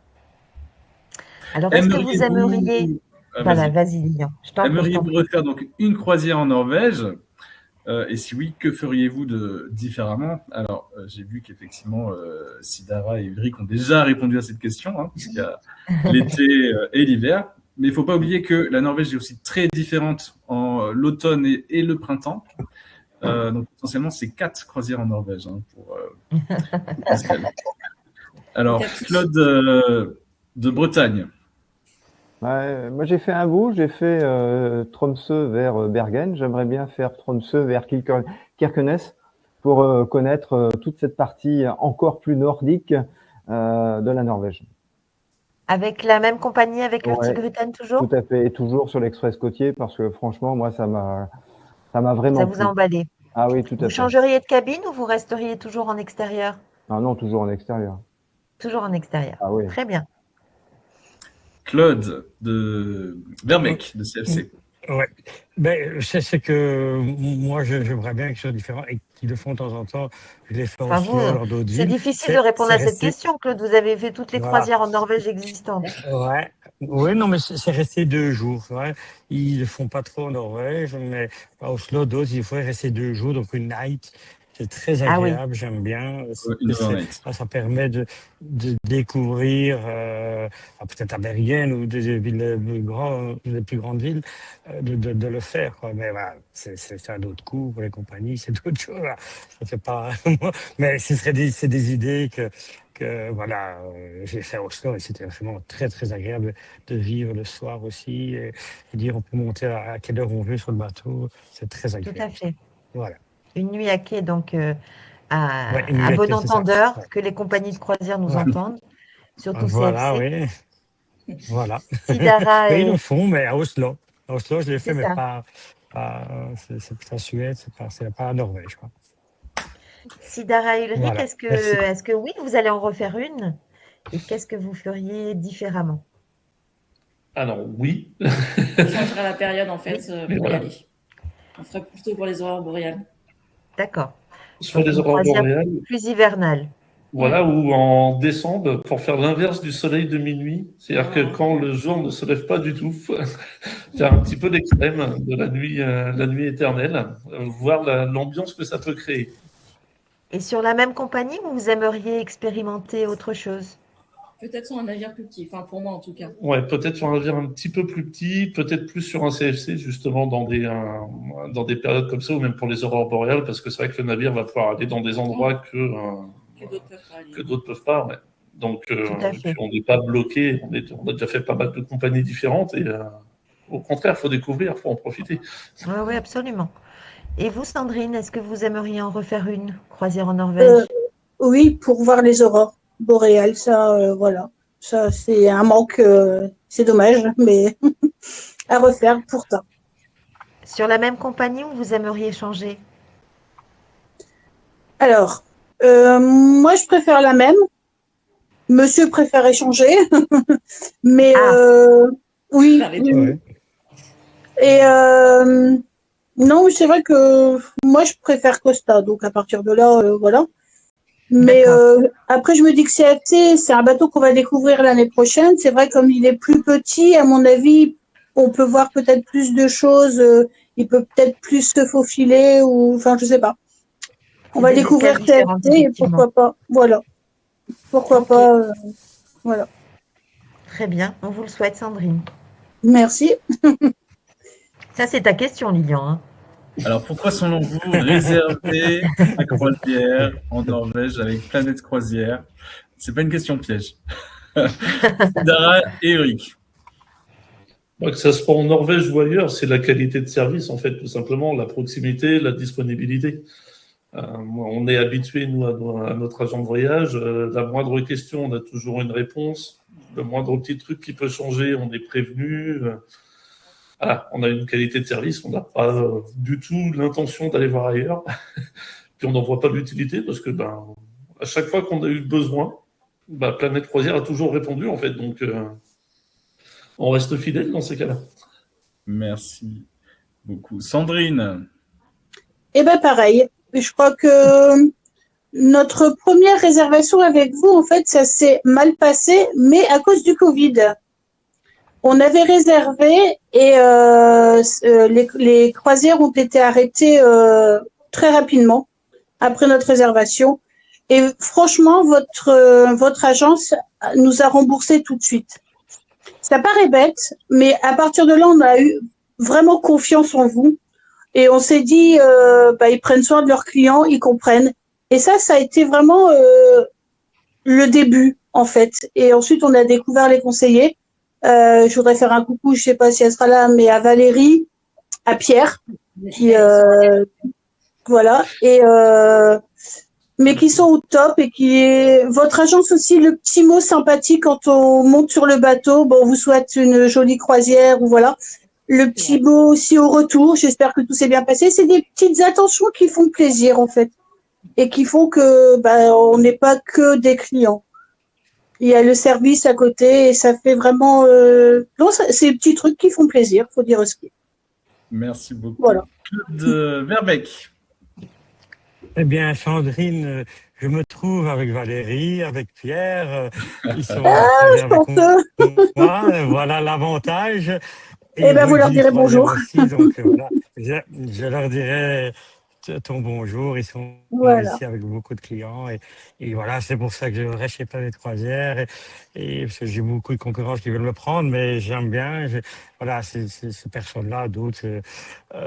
Alors, est-ce que vous aimeriez... Voilà, vas-y, Lilian. Je t'en prie. Aimeriez-vous refaire donc une croisière en Norvège? Et si oui, que feriez-vous différemment? Alors, j'ai vu qu'effectivement, Sidara et Ulrich ont déjà répondu à cette question, hein, puisqu'il y a l'été et l'hiver. Mais il ne faut pas oublier que la Norvège est aussi très différente en l'automne et le printemps. Donc, potentiellement, c'est 4 croisières en Norvège. Hein, Alors, Claude de Bretagne. Ouais, moi, j'ai fait un bout. J'ai fait Tromsø vers Bergen. J'aimerais bien faire Tromsø vers Kirkenes pour connaître toute cette partie encore plus nordique de la Norvège. Avec la même compagnie, avec Hurtigruten toujours? Tout à fait, et toujours sur l'Express côtier, parce que franchement, moi, ça m'a vraiment Ça vous a emballé? Ah oui, tout à fait. Vous changeriez de cabine ou vous resteriez toujours en extérieur? Ah non, toujours en extérieur. Toujours en extérieur. Ah oui. Très bien. Claude de Verbeek, de CFC. Ouais. Ben, c'est que moi, j'aimerais bien qu'ils soient différents et qu'ils le font de temps en temps. Je les fais aussi lors d'autres villes. C'est difficile de répondre à cette question, Claude. Vous avez fait toutes les croisières en Norvège existantes. Ouais. Oui, non, mais c'est resté 2 jours. Ouais. Ils ne font pas trop en Norvège, mais à Oslo, d'autres, il faut rester 2 jours, donc une night. C'est très agréable, j'aime bien. Ça permet de découvrir, peut-être à Bergen ou des villes des plus grandes villes, de le faire. Quoi. Mais voilà, c'est un autre coup pour les compagnies, c'est d'autres choses. Ça fait pas. Mais c'est des idées que voilà, j'ai fait à Oslo et c'était vraiment très très agréable de vivre le soir aussi et dire on peut monter à quelle heure on veut sur le bateau. C'est très agréable. Tout à fait. Voilà. Une nuit à quai, donc à bon entendeur, que les compagnies de croisière nous entendent, surtout voilà, CFC. Oui. Voilà. Sidara Ils le font, mais à Oslo. À Oslo, je l'ai fait, mais ça. c'est en Suède, c'est pas en Norvège. Quoi. Sidara et Ulrich, Voilà. est-ce que oui, vous allez en refaire une? Et qu'est-ce que vous feriez différemment? Alors, oui. On changerait la période, en fait, pour y aller. On ferait plutôt pour les aurores boréales. D'accord. Soit les aurores boréales. Plus hivernale. Voilà, ou en décembre, pour faire l'inverse du soleil de minuit. C'est-à-dire que quand le jour ne se lève pas du tout, faire un petit peu l'extrême de la nuit éternelle, voir l'ambiance que ça peut créer. Et sur la même compagnie, vous aimeriez expérimenter autre chose? Peut-être sur un navire plus petit, enfin pour moi en tout cas. Ouais, peut-être sur un navire un petit peu plus petit, peut-être plus sur un CFC, justement, dans des périodes comme ça, ou même pour les aurores boréales, parce que c'est vrai que le navire va pouvoir aller dans des endroits que d'autres peuvent pas. Ouais. Donc, on n'est pas bloqué, on a déjà fait pas mal de compagnies différentes, et au contraire, il faut découvrir, il faut en profiter. Oui, absolument. Et vous, Sandrine, est-ce que vous aimeriez en refaire une croisière en Norvège? Oui, pour voir les aurores boréales, ça, voilà. Ça, c'est un manque, c'est dommage, mais à refaire pourtant. Sur la même compagnie ou vous aimeriez changer? Alors, moi, je préfère la même. Monsieur préfère échanger, mais oui. Et non, c'est vrai que moi, je préfère Costa, donc à partir de là, voilà. Mais après, je me dis que CFC, c'est un bateau qu'on va découvrir l'année prochaine. C'est vrai, comme il est plus petit, à mon avis, on peut voir peut-être plus de choses. Il peut peut-être plus se faufiler, ou enfin, je sais pas. On va découvrir CFC et pourquoi pas. Voilà. Pourquoi pas. Voilà. Très bien. On vous le souhaite, Sandrine. Merci. Ça, c'est ta question, Lilian. Hein. Alors, pourquoi selon-vous réserver la croisière en Norvège avec Planète Croisière? C'est pas une question piège. Dara et Ulrich. Que ça se passe en Norvège ou ailleurs, c'est la qualité de service, en fait, tout simplement, la proximité, la disponibilité. On est habitué, nous, à notre agent de voyage. La moindre question, on a toujours une réponse. Le moindre petit truc qui peut changer, on est prévenu. Voilà, on a une qualité de service, on n'a pas du tout l'intention d'aller voir ailleurs. Puis on n'en voit pas l'utilité parce que à chaque fois qu'on a eu besoin, Planète Croisière a toujours répondu, en fait. Donc, on reste fidèle dans ces cas-là. Merci beaucoup. Sandrine? Eh bien, pareil. Je crois que notre première réservation avec vous, en fait, ça s'est mal passé, mais à cause du Covid. On avait réservé et les croisières ont été arrêtées très rapidement après notre réservation. Et franchement, votre agence nous a remboursé tout de suite. Ça paraît bête, mais à partir de là, on a eu vraiment confiance en vous. Et on s'est dit, ils prennent soin de leurs clients, ils comprennent. Et ça a été vraiment le début, en fait. Et ensuite, on a découvert les conseillers. Je voudrais faire un coucou, je sais pas si elle sera là, mais à Valérie, à Pierre, qui voilà, et mais qui sont au top et votre agence aussi, le petit mot sympathique quand on monte sur le bateau, bon, on vous souhaite une jolie croisière ou voilà. Le petit mot aussi au retour, j'espère que tout s'est bien passé. C'est des petites attentions qui font plaisir en fait et qui font que on n'est pas que des clients. Il y a le service à côté et ça fait vraiment c'est des petits trucs qui font plaisir, faut dire ce qui est. Merci beaucoup. Voilà. Claude Verbeek. Eh bien, Sandrine, je me trouve avec Valérie, avec Pierre. Ils sont avec moi. Voilà l'avantage. Et vous leur direz bonjour. Aussi, donc, voilà, je leur dirai ton bonjour. Ils sont ici avec beaucoup de clients. Et voilà, c'est pour ça que je reste chez Planète Croisière. Et parce que j'ai beaucoup de concurrents qui veulent me prendre, mais j'aime bien. Voilà, ces personnes-là, d'autres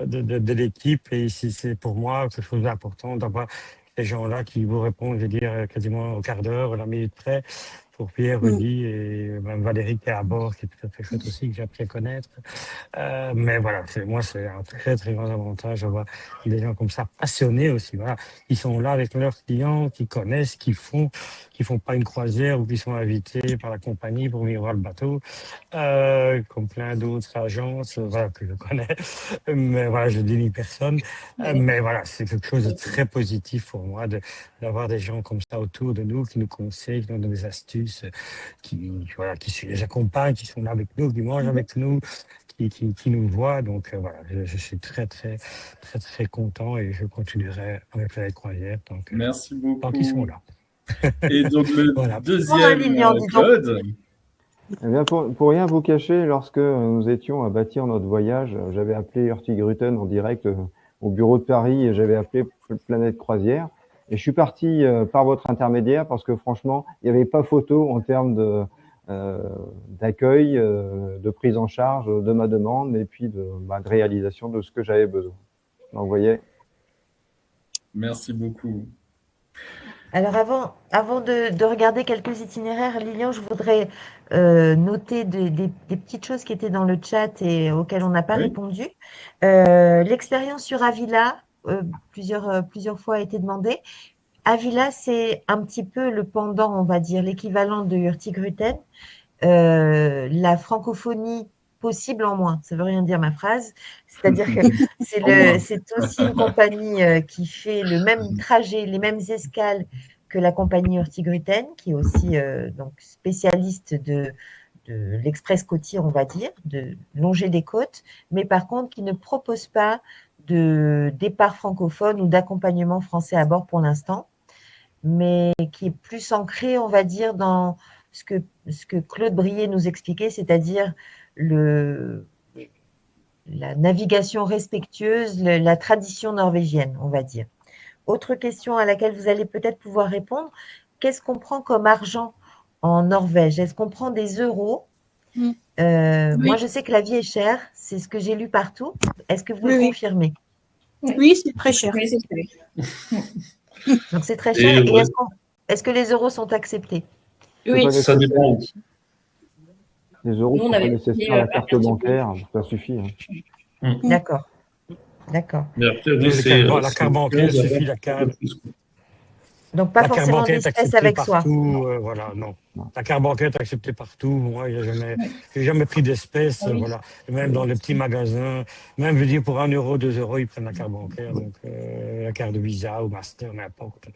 de l'équipe. Et ici, c'est pour moi quelque chose d'important d'avoir ces gens-là qui vous répondent, je veux dire, quasiment au quart d'heure, à la minute près. Pour Pierre, Rudy et même Valérie qui est à bord, qui est tout à fait chouette aussi, que j'ai appris à connaître. Mais voilà, moi, c'est un très, très grand avantage d'avoir des gens comme ça, passionnés aussi. Voilà. Ils sont là avec leurs clients, qui connaissent, qui font pas une croisière ou qui sont invités par la compagnie pour venir voir le bateau, comme plein d'autres agences, voilà, que je connais. Mais voilà, je dénie personne. Mais voilà, c'est quelque chose de très positif pour moi d'avoir des gens comme ça autour de nous, qui nous conseillent, qui nous donnent des astuces, qui les accompagnent, qui sont là avec nous, qui mangent avec nous, qui nous voient. Donc voilà, je suis très, très, très, très content et je continuerai avec Planète Croisière merci beaucoup. Tant qu'ils sont là. Et donc le deuxième, Claude. Eh bien, pour rien vous cacher, lorsque nous étions à bâtir notre voyage, j'avais appelé Hurtigruten en direct au bureau de Paris et j'avais appelé Planète Croisière. Et je suis parti par votre intermédiaire parce que franchement, il n'y avait pas photo en termes d'accueil, de prise en charge de ma demande et puis de réalisation de ce que j'avais besoin. Donc, vous voyez. Merci beaucoup. Alors avant de regarder quelques itinéraires, Lilian, je voudrais noter des petites choses qui étaient dans le chat et auxquelles on n'a pas répondu. L'expérience sur Avila, plusieurs fois a été demandée. Avila, c'est un petit peu le pendant, on va dire, l'équivalent de Hurtigruten. La francophonie possible en moins, ça veut rien dire ma phrase. C'est-à-dire que c'est aussi une compagnie qui fait le même trajet, les mêmes escales que la compagnie Hurtigruten, qui est aussi donc spécialiste de l'express côtier, on va dire, de longer des côtes, mais par contre qui ne propose pas de départ francophone ou d'accompagnement français à bord pour l'instant, mais qui est plus ancré, on va dire, dans ce que Claude Brier nous expliquait, c'est-à-dire la navigation respectueuse, la tradition norvégienne, on va dire. Autre question à laquelle vous allez peut-être pouvoir répondre, qu'est-ce qu'on prend comme argent en Norvège? Est-ce qu'on prend des euros? Oui. Moi, je sais que la vie est chère, c'est ce que j'ai lu partout. Est-ce que vous le confirmez? Oui, c'est très cher. Oui, c'est cher. Donc, c'est très cher. Et est-ce que les euros sont acceptés? Oui, ça dépend. Les euros sont pas nécessaires, la carte bancaire, ça suffit. Hein. D'accord. D'accord. Mais après, la carte bancaire suffit, la carte. Donc, pas forcément d'espèces avec soi. Voilà, non. La carte bancaire est acceptée partout. Moi, j'ai jamais pris d'espèces. Voilà. Et même dans les petits magasins, même, je veux dire, pour 1 euro, 2 euros, ils prennent la carte bancaire. Donc, la carte de Visa ou Master, n'importe.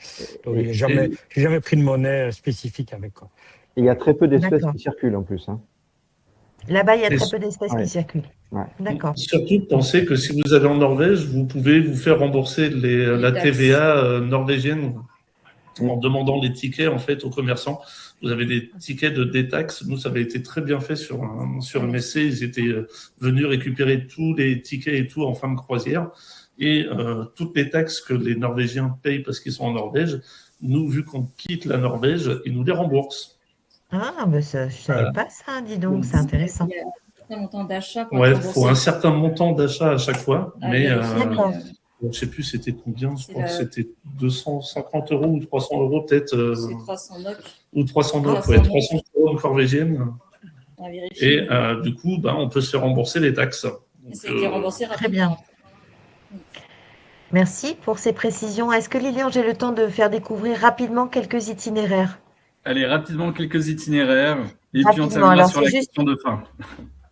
Donc, j'ai jamais pris de monnaie spécifique avec quoi. Il y a très peu d'espèces qui circulent en plus. Hein. Là-bas, il y a très peu d'espèces qui circulent. Ouais. D'accord. Surtout, pensez que si vous allez en Norvège, vous pouvez vous faire rembourser la TVA norvégienne. en demandant les tickets en fait aux commerçants. Vous avez des tickets de détaxe. Nous, ça avait été très bien fait sur MSC. Ils étaient venus récupérer tous les tickets et tout en fin de croisière. Et toutes les taxes que les Norvégiens payent parce qu'ils sont en Norvège, nous, vu qu'on quitte la Norvège, ils nous les remboursent. Ah, mais ça, je ne savais pas ça, dis donc, c'est intéressant. Il y a un certain montant d'achat. Ouais, il faut un certain montant d'achat à chaque fois. Mais D'accord. je ne sais plus c'était combien. Je crois que c'était 250 € ou 300 € peut-être. C'est 300 NOK. Ou 300 NOK, 300 ouais, NOK. 300 € norvégiennes. À vérifier. Et du coup, on peut se faire rembourser les taxes. Donc, Ça a été remboursé rapidement. Très bien. Merci pour ces précisions. Est-ce que Lilian, j'ai le temps de faire découvrir rapidement quelques itinéraires? Allez, rapidement, quelques itinéraires. Et puis, on Rapidement, terminera alors, sur la c'est juste- question de fin.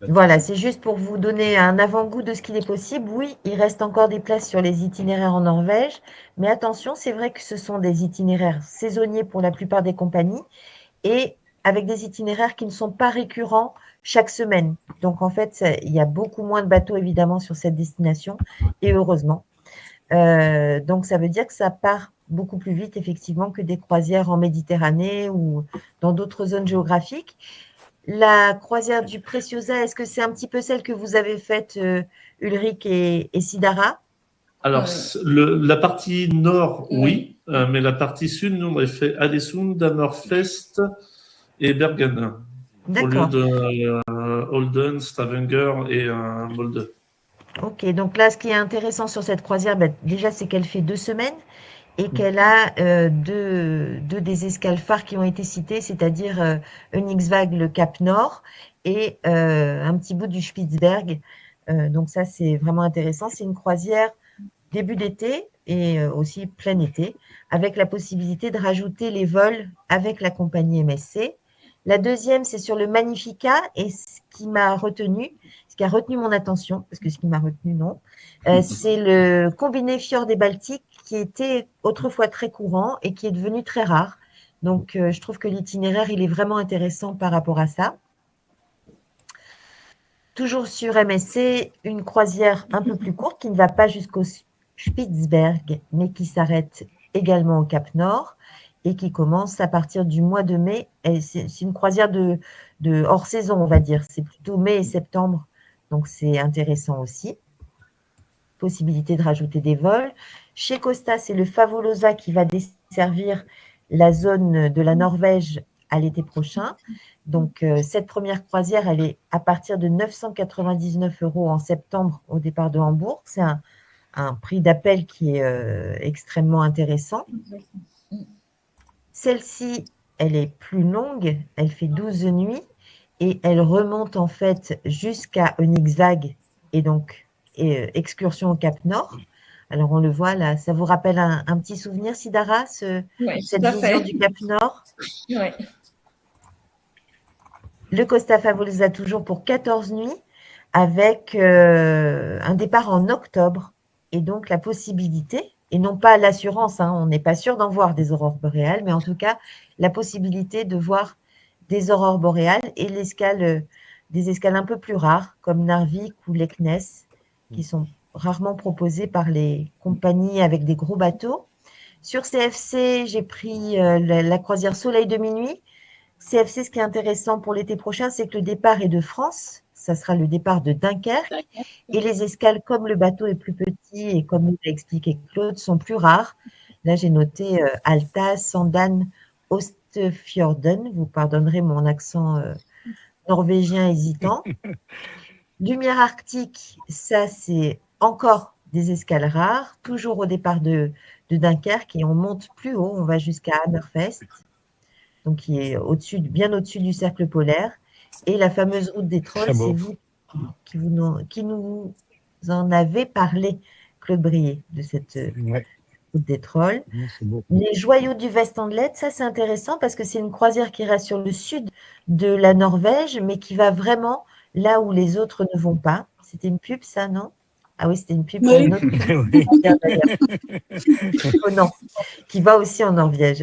Voilà, c'est juste pour vous donner un avant-goût de ce qu'il est possible. Oui, il reste encore des places sur les itinéraires en Norvège, mais attention, c'est vrai que ce sont des itinéraires saisonniers pour la plupart des compagnies et avec des itinéraires qui ne sont pas récurrents chaque semaine. Donc, en fait, il y a beaucoup moins de bateaux, évidemment, sur cette destination et heureusement. Donc, ça veut dire que ça part beaucoup plus vite, effectivement, que des croisières en Méditerranée ou dans d'autres zones géographiques. La croisière du Preciosa, est-ce que c'est un petit peu celle que vous avez faite, Ulrich et Sidara? Alors, la partie nord, oui, Oui. mais la partie sud, nous, on a fait Alesund, Hammerfest et Bergen, au lieu D'accord. de Olden, Stavanger et Molde. Ok, donc là, ce qui est intéressant sur cette croisière, déjà, c'est qu'elle fait 2 semaines et qu'elle a deux des escales phares qui ont été citées, c'est-à-dire Königswag, le Cap Nord, et un petit bout du Spitzberg. Donc ça, c'est vraiment intéressant. C'est une croisière début d'été et aussi plein été, avec la possibilité de rajouter les vols avec la compagnie MSC. La deuxième, c'est sur le Magnifica, et ce qui m'a retenu, ce qui a retenu mon attention, parce que ce qui m'a retenu, non, c'est le combiné fjord et Baltique qui était autrefois très courant et qui est devenu très rare. Donc, je trouve que l'itinéraire, il est vraiment intéressant par rapport à ça. Toujours sur MSC, une croisière un peu plus courte qui ne va pas jusqu'au Spitzberg, mais qui s'arrête également au Cap Nord et qui commence à partir du mois de mai. C'est une croisière de hors saison, on va dire. C'est plutôt mai et septembre, donc c'est intéressant aussi. Possibilité de rajouter des vols. Chez Costa, c'est le Favolosa qui va desservir la zone de la Norvège à l'été prochain. Donc, cette première croisière, elle est à partir de 999 € en septembre au départ de Hambourg. C'est un prix d'appel qui est extrêmement intéressant. Celle-ci, elle est plus longue, elle fait 12 nuits et elle remonte en fait jusqu'à Königswag et donc excursion au Cap Nord. Alors on le voit là, ça vous rappelle un petit souvenir, Sidara, cette vision du Cap Nord? Oui. Le Costa Favolosa toujours pour 14 nuits avec un départ en octobre et donc la possibilité, et non pas l'assurance, on n'est pas sûr d'en voir des aurores boréales, mais en tout cas la possibilité de voir des aurores boréales et des escales un peu plus rares comme Narvik ou Leknes qui sont rarement proposées par les compagnies avec des gros bateaux. Sur CFC, j'ai pris la croisière Soleil de minuit. CFC, ce qui est intéressant pour l'été prochain, c'est que le départ est de France. Ça sera le départ de Dunkerque. Et les escales, comme le bateau est plus petit et comme l'a expliqué Claude, sont plus rares. Là, j'ai noté Alta, Sandan, Ostfjorden. Vous pardonnerez mon accent norvégien hésitant. Lumière arctique, ça, c'est encore des escales rares, toujours au départ de Dunkerque. Et on monte plus haut, on va jusqu'à Hammerfest, donc qui est bien au-dessus du cercle polaire. Et la fameuse route des trolls, c'est vous qui nous en avez parlé, Claude Brier, de cette route des trolls. Les joyaux du Vestlandet, ça c'est intéressant parce que c'est une croisière qui reste sur le sud de la Norvège, mais qui va vraiment là où les autres ne vont pas. C'était une pub, ça, non? Ah oui, c'était une pub pour une autre croisière, d'ailleurs. Oh non, qui va aussi en Norvège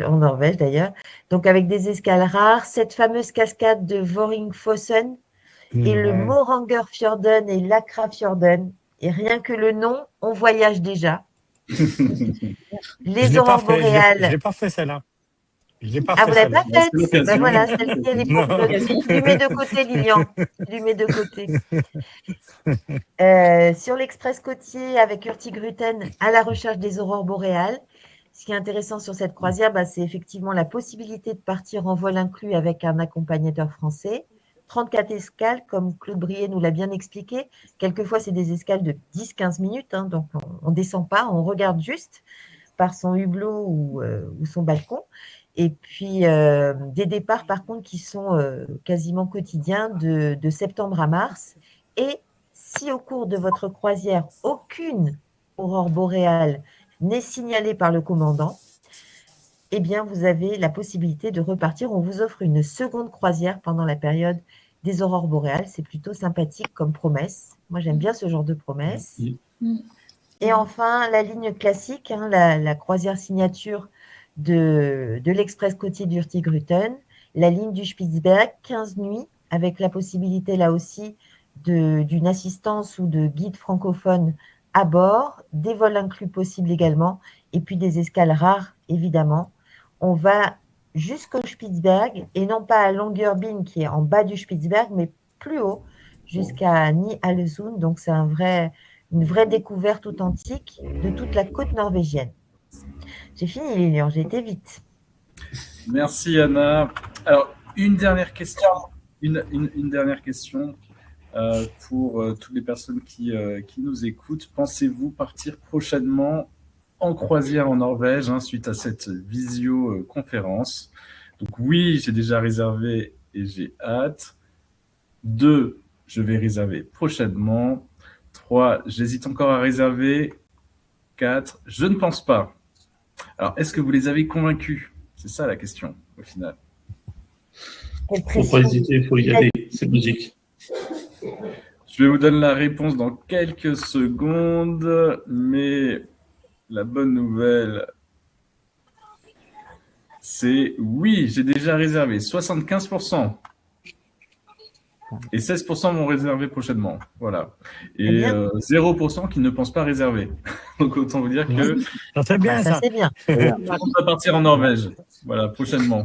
d'ailleurs. Donc avec des escales rares, cette fameuse cascade de Voringfossen et le Morangerfjorden et l'Akrafjorden. Et rien que le nom, on voyage déjà. Les aurores Je boréales. l'ai pas fait celle-là. Je l'ai pas Ah, fait vous l'avez celle-là. pas faite? C'est l'occasion. Ben voilà, celle-ci, elle est pour Non. Claude. Tu lui mets de côté, Lilian. Tu lui mets de côté. Sur l'Express côtier avec Hurtigruten à la recherche des aurores boréales. Ce qui est intéressant sur cette croisière, c'est effectivement la possibilité de partir en vol inclus avec un accompagnateur français. 34 escales, comme Claude Briet nous l'a bien expliqué. Quelquefois, c'est des escales de 10-15 minutes, hein, donc on ne descend pas, on regarde juste par son hublot ou son balcon. Et puis, des départs, par contre, qui sont quasiment quotidiens de septembre à mars. Et si au cours de votre croisière, aucune aurore boréale n'est signalée par le commandant, eh bien, vous avez la possibilité de repartir. On vous offre une seconde croisière pendant la période des aurores boréales. C'est plutôt sympathique comme promesse. Moi, j'aime bien ce genre de promesse. Et enfin, la ligne classique, hein, la croisière signature de l'Express côtier d'Hurtigruten, la ligne du Spitzberg, 15 nuits, avec la possibilité là aussi d'une assistance ou de guide francophone à bord, des vols inclus possibles également, et puis des escales rares, évidemment. On va jusqu'au Spitzberg, et non pas à Longyearbyen, qui est en bas du Spitzberg, mais plus haut, jusqu'à Ny-Ålesund. Donc, c'est une vraie découverte authentique de toute la côte norvégienne. J'ai fini, Lilian, j'ai été vite. Merci, Anna. Alors, une dernière question. Une dernière question pour toutes les personnes qui nous écoutent. Pensez-vous partir prochainement en croisière en Norvège suite à cette visioconférence? Donc oui, j'ai déjà réservé et j'ai hâte. 2, je vais réserver prochainement. 3, j'hésite encore à réserver. 4, je ne pense pas. Alors, est-ce que vous les avez convaincus? C'est ça la question, au final. Il ne faut pas hésiter, il faut y aller. C'est logique. Je vais vous donner la réponse dans quelques secondes, mais la bonne nouvelle, c'est oui, j'ai déjà réservé 75%. Et 16% vont réserver prochainement. Voilà. Et 0% qui ne pensent pas réserver. Donc autant vous dire que c'est bien ça. C'est bien. on va partir en Norvège. Voilà, prochainement.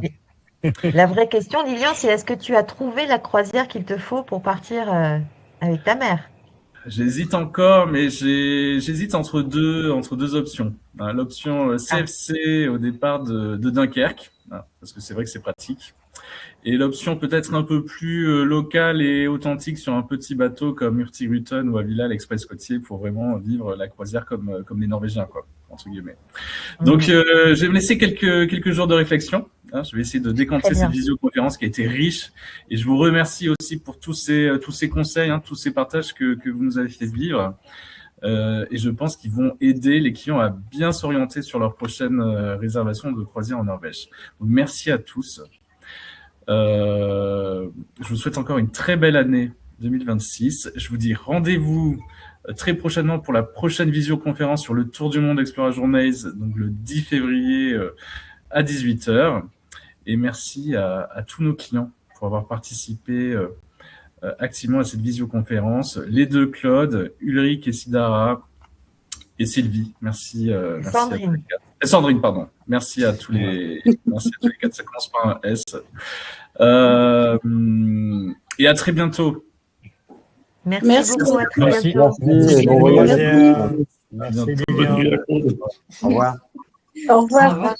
La vraie question, Lilian, c'est est-ce que tu as trouvé la croisière qu'il te faut pour partir avec ta mère? J'hésite encore, mais j'hésite entre deux options. L'option CFC au départ de Dunkerque, parce que c'est vrai que c'est pratique. Et l'option peut-être un peu plus locale et authentique sur un petit bateau comme Hurtigruten ou Havila, l'Express côtier, pour vraiment vivre la croisière comme les Norvégiens, quoi, entre guillemets. Donc, je vais me laisser quelques jours de réflexion. Je vais essayer de décanter cette visioconférence qui a été riche. Et je vous remercie aussi pour tous ces conseils, tous ces partages que vous nous avez fait vivre. Et je pense qu'ils vont aider les clients à bien s'orienter sur leur prochaine réservation de croisière en Norvège. Donc, merci à tous. Je vous souhaite encore une très belle année 2026. Je vous dis rendez-vous très prochainement pour la prochaine visioconférence sur le Tour du Monde Explorer Journeys, donc le 10 février à 18h. Et merci à tous nos clients pour avoir participé activement à cette visioconférence. Les deux Claude, Ulrich et Sidara et Sylvie. Merci. Sandrine. Sandrine, pardon. Merci à tous les quatre. Ça commence par un S. Et à très bientôt. Merci beaucoup. À très Merci. bientôt. Merci. Bon voyage. Merci, Lilian. Bonne nuit à Claude. Au revoir. Au revoir. Au revoir.